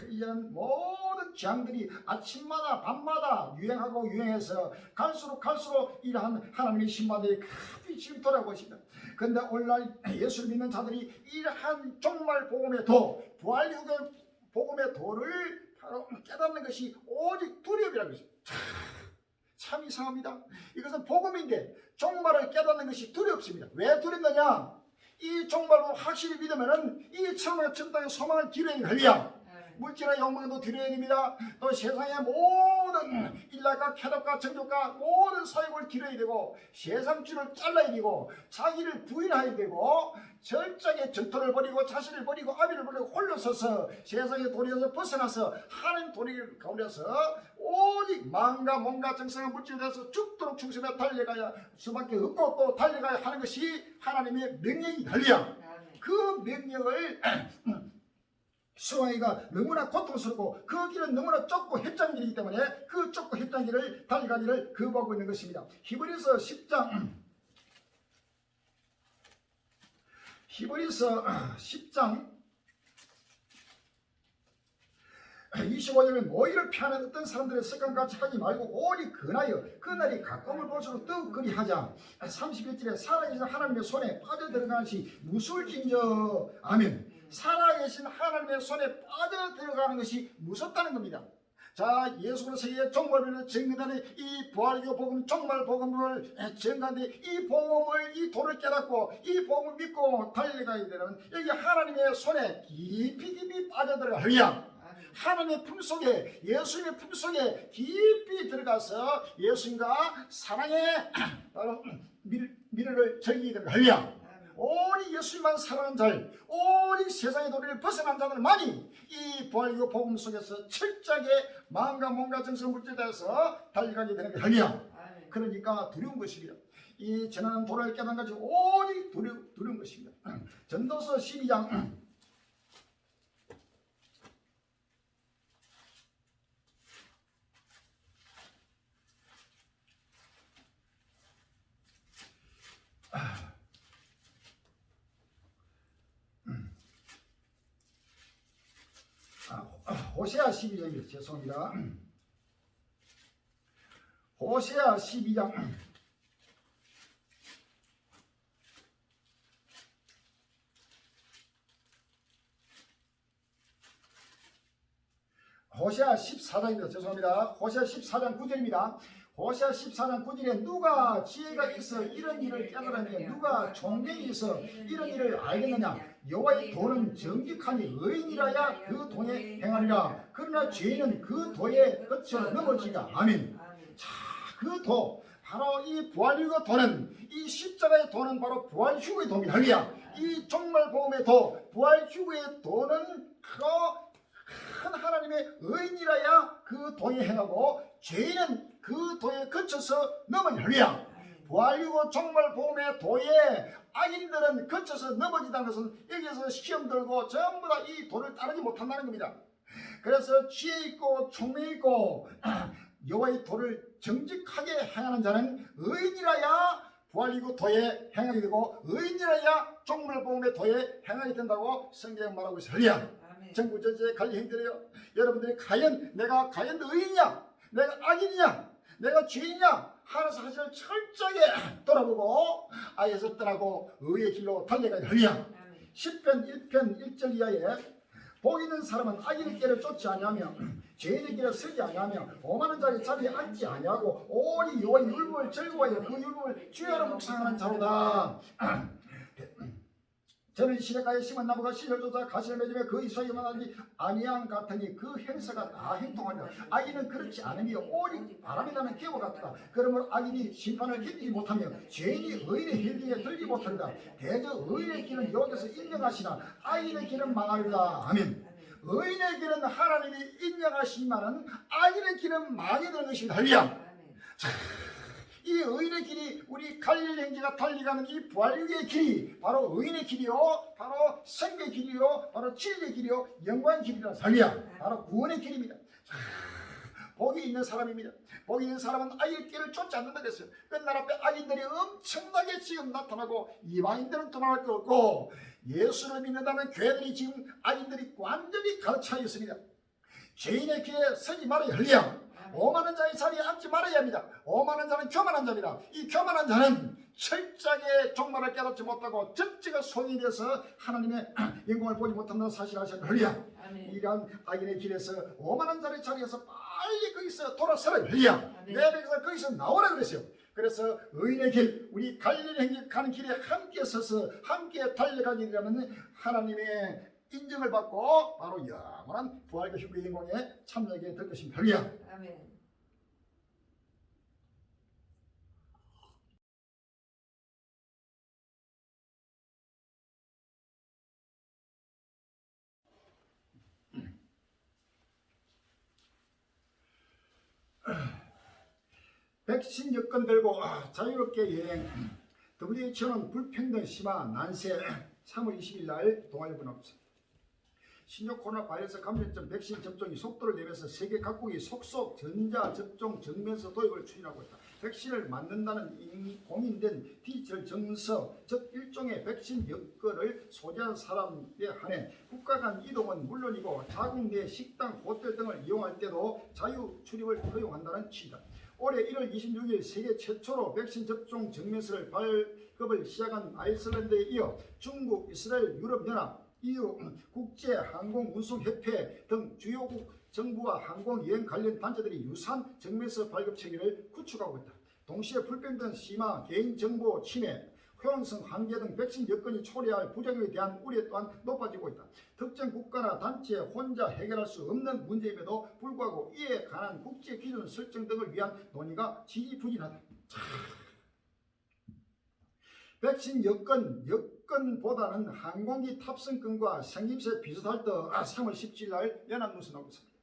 이제는 모든 재앙들이 아침마다 밤마다 유행하고 유행해서 갈수록 이러한 하나님의 신바들이 크게 지금 돌아오고 있습니다. 그런데 오늘날 예수를 믿는 자들이 이러한 종말 복음의 도, 부활 후의 복음의 도를 바로 깨닫는 것이 오직 두려움이라는 것입니다. 참 이상합니다. 이것은 복음인데 종말을 깨닫는 것이 두렵습니다. 왜 두렵느냐? 이 종말을 확실히 믿으면은 이 천하 천당의 소망을 기르는 거야. 물질의 욕망도 드려야 됩니다. 또 세상의 모든 일락과 쾌락과 정욕과 모든 사욕을 드려야 되고 세상줄을 잘라야 되고 자기를 부인해야 되고 절장의 전토를 버리고 자신을 버리고 아비를 버리고 홀로 서서 세상의 도리에서 벗어나서 하나님 도리 가운데서 오직 마음과 몸과 정성과 물질에 대해서 죽도록 충성해 달려가야 수밖에 없고 또 달려가야 하는 것이 하나님의 명령이 달려. 그 명령을 수왕이가 너무나 고통스럽고 그 길은 너무나 좁고 협장 길이기 때문에 그 좁고 협장 길을 달려가기를 거부하고 있는 것입니다. 히브리서 10장 25절에 모의를 피하는 어떤 사람들의 습관과 착하지 말고 오직 근하여 그날이 가까움을 볼수록 더욱 그리하자. 31절에 살아계신 하나님의 손에 빠져들어가는것이 무술진저. 아멘. 살아계신 하나님의 손에 빠져들어가는 것이 무섭다는 겁니다. 자, 예수로 세계의 종말을 증거하는 이 부활교 복음, 종말 복음을 증거하는데 이 복음을, 이 도를 깨닫고 이 복음을 믿고 달려가야 되는 여기 하나님의 손에 깊이 빠져들어가야 하나님의 품속에, 예수님의 품속에 깊이 들어가서 예수님과 사랑의 바로 미래를 즐기게 되는 오직 예수님만 사랑하는 자들, 오직 세상의 도리를 벗어난 자들만이 이 부활교 복음 속에서 철저하게 마음과 몸과 정성 물질에 대해서 달려가게 되는 거야. 그러니까 두려운 것입니다. 이 전하는 도를 깨닫는 것이 오직 두려운 것입니다. 전도서 12장 호세아 12장입니다. 죄송합니다. 호세아 12장 호세아 14장입니다. 죄송합니다. 호세아 14장 9절입니다. 호세아 14장 9절에 누가 지혜가 있어 이런 일을 깨달았느냐, 누가 총명이 있어 이런 일을 알겠느냐. 여호와의 도는 정직하니 의인이라야 그 도에 행하리라. 그러나 죄인은 그 도에 거쳐 넘어지다. 아멘. 자, 그 도, 바로 이 부활유의 도는, 이 십자가의 도는 바로 부활휴거의 도입니다. 할렐루야. 이 종말복음의 도, 부활휴거의 도는 큰 하나님의 의인이라야 그 도에 행하고 죄인은 그 도에 거쳐서 넘어지다. 할렐루야. 부활이고 종말복음의 도에 악인들은 거쳐서 넘어진다는 것은 여기에서 시험 들고 전부 다 이 도를 따르지 못한다는 겁니다. 그래서 지혜 있고 총명 있고 여호와의 도를 정직하게 행하는 자는 의인이라야 부활이고 도에 행하게 되고 의인이라야 종말복음의 도에 행하게 된다고 성경에 말하고 있어요. 전국 전체에 갈리 행들이요. 여러분들이 내가 과연 의인이냐, 내가 악인이냐, 내가 죄인이냐 하는 사실을 철저하게 돌아보고 아예서 떠나고 의의 길로 달려가야 하리라. 10편 1편 1절 이하에 복 있는 사람은 악인의 길을 쫓지 아니하며 죄인의 길을 서지 아니하며 오만한 자의 자리에 앉지 아니하고 오직 여호와의 율법을 즐거워하여 그 율법을 주야로 묵상하는 자로다. 저는 시냇가에 심은 나무가 씨를 쫓아 가시를 맺으며 그 이삭에만 하지 아니한 같으니 그 행사가 다 행통하니라. 악인은 그렇지 않으며 오직 바람이 나는 기와 같다. 그러므로 악인이 심판을 견디지 못하며 죄인이 의인의 힐중에 들지 못하리라. 대저 의인의 길은 여호와께서 인정하시나 악인의 길은 망하리라. 아멘. 의인의 길은 하나님이 인정하시지만은 악인의 길은 망하게 되는 것입니다. 할렐루야. 이 의인의 길이 우리 갈릴리 형제가 달려가는 이 부활의 길이 바로 의인의 길이요, 바로 생명의 길이요, 바로 진리의 길이요, 영광의 길이라. 할렐루야. 바로 구원의 길입니다. 복이 있는 사람입니다. 복이 있는 사람은 악인의 길을 쫓지 않는다 그랬어요. 끝날 앞에 악인들이 엄청나게 지금 나타나고 이방인들은 도망할 것 없고 예수를 믿는다는 교회들이 지금 악인들이 완전히 가득 차 있습니다. 죄인의 길에 서지 말아야 할렐루야. 오만한 자의 자리에 앉지 말아야 합니다. 오만한 자는 교만한 자입니다. 이 교만한 자는 철저하게 종말을 깨닫지 못하고 전체가 소인이 돼서 하나님의 영광을 보지 못한다는 사실을 하셨느냐. 아멘. 이러한 악인의 길에서 오만한 자리 자리에서 빨리 거기서 돌아서라. 할렐루야. 아멘. 내 백성 거기서 나오라 그랬어요. 그래서 의인의 길, 우리 갈릴리 가는 길에 함께 서서 함께 달려가기라면 하나님의 인정을 받고 바로 영원한 부활과 휴거의 영광에 참여하게 될 것입니다. 할렐루야. 아멘. 백신 여권 들고 자유롭게 여행. WHO는 불평등 심화 난세 3월 20일 날 동아일보 나왔습니다. 신종 코로나 바이러스 감염증 백신 접종이 속도를 내면서 세계 각국이 속속 전자 접종 정면서 도입을 추진하고 있다. 백신을 맞는다는 공인된 디지털 정서, 즉 일종의 백신 여권을 소지한 사람에 한해 국가 간 이동은 물론이고 자국 내 식당, 호텔 등을 이용할 때도 자유 출입을 허용한다는 취지다. 올해 1월 26일 세계 최초로 백신 접종 정면서를 발급을 시작한 아이슬란드에 이어 중국, 이스라엘, 유럽연합, EU, 국제항공운송협회 등 주요국 정부와 항공여행 관련 단체들이 유사한 정면서 발급 체계를 구축하고 있다. 동시에 불평등 심화, 개인정보 침해, 효용성 한계 등 백신 여건이 초래할 부작용에 대한 우려 또한 높아지고 있다. 특정 국가나 단체 혼자 해결할 수 없는 문제임에도 불구하고 이에 관한 국제 기준 설정 등을 위한 논의가 지지부진하다. 백신 여건보다는 항공기 탑승권과 생김새 비슷할 듯 3월 17일 날 연합뉴스 나오겠습니다.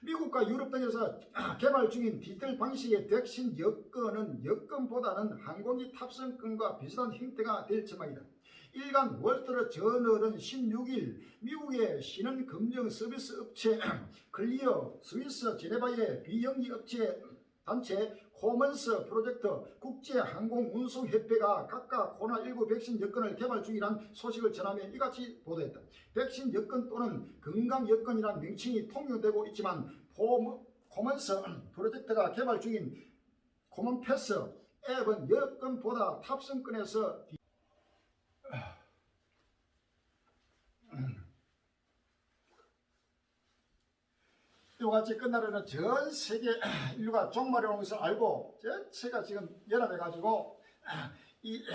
미국과 유럽 등에서 개발 중인 디지털 방식의 백신 여건은 여건보다는 항공기 탑승권과 비슷한 형태가 될 전망이다. 일간 월스트리트 저널은 16일 미국의 신원 검증 서비스 업체 클리어 스위스 제네바의 비영리 업체 단체 코먼스 프로젝트 국제항공운송협회가 각각 코로나19 백신 여건을 개발 중이란 소식을 전하며 이같이 보도했다. 백신 여건 또는 건강 여건이란 명칭이 통용되고 있지만 코먼스 프로젝트가 개발 중인 코먼패스 앱은 여건보다 탑승권에서 이같이 끝나려는 전 세계 인류가 종말에 오는 것을 알고 전체가 지금 연합해 가지고 이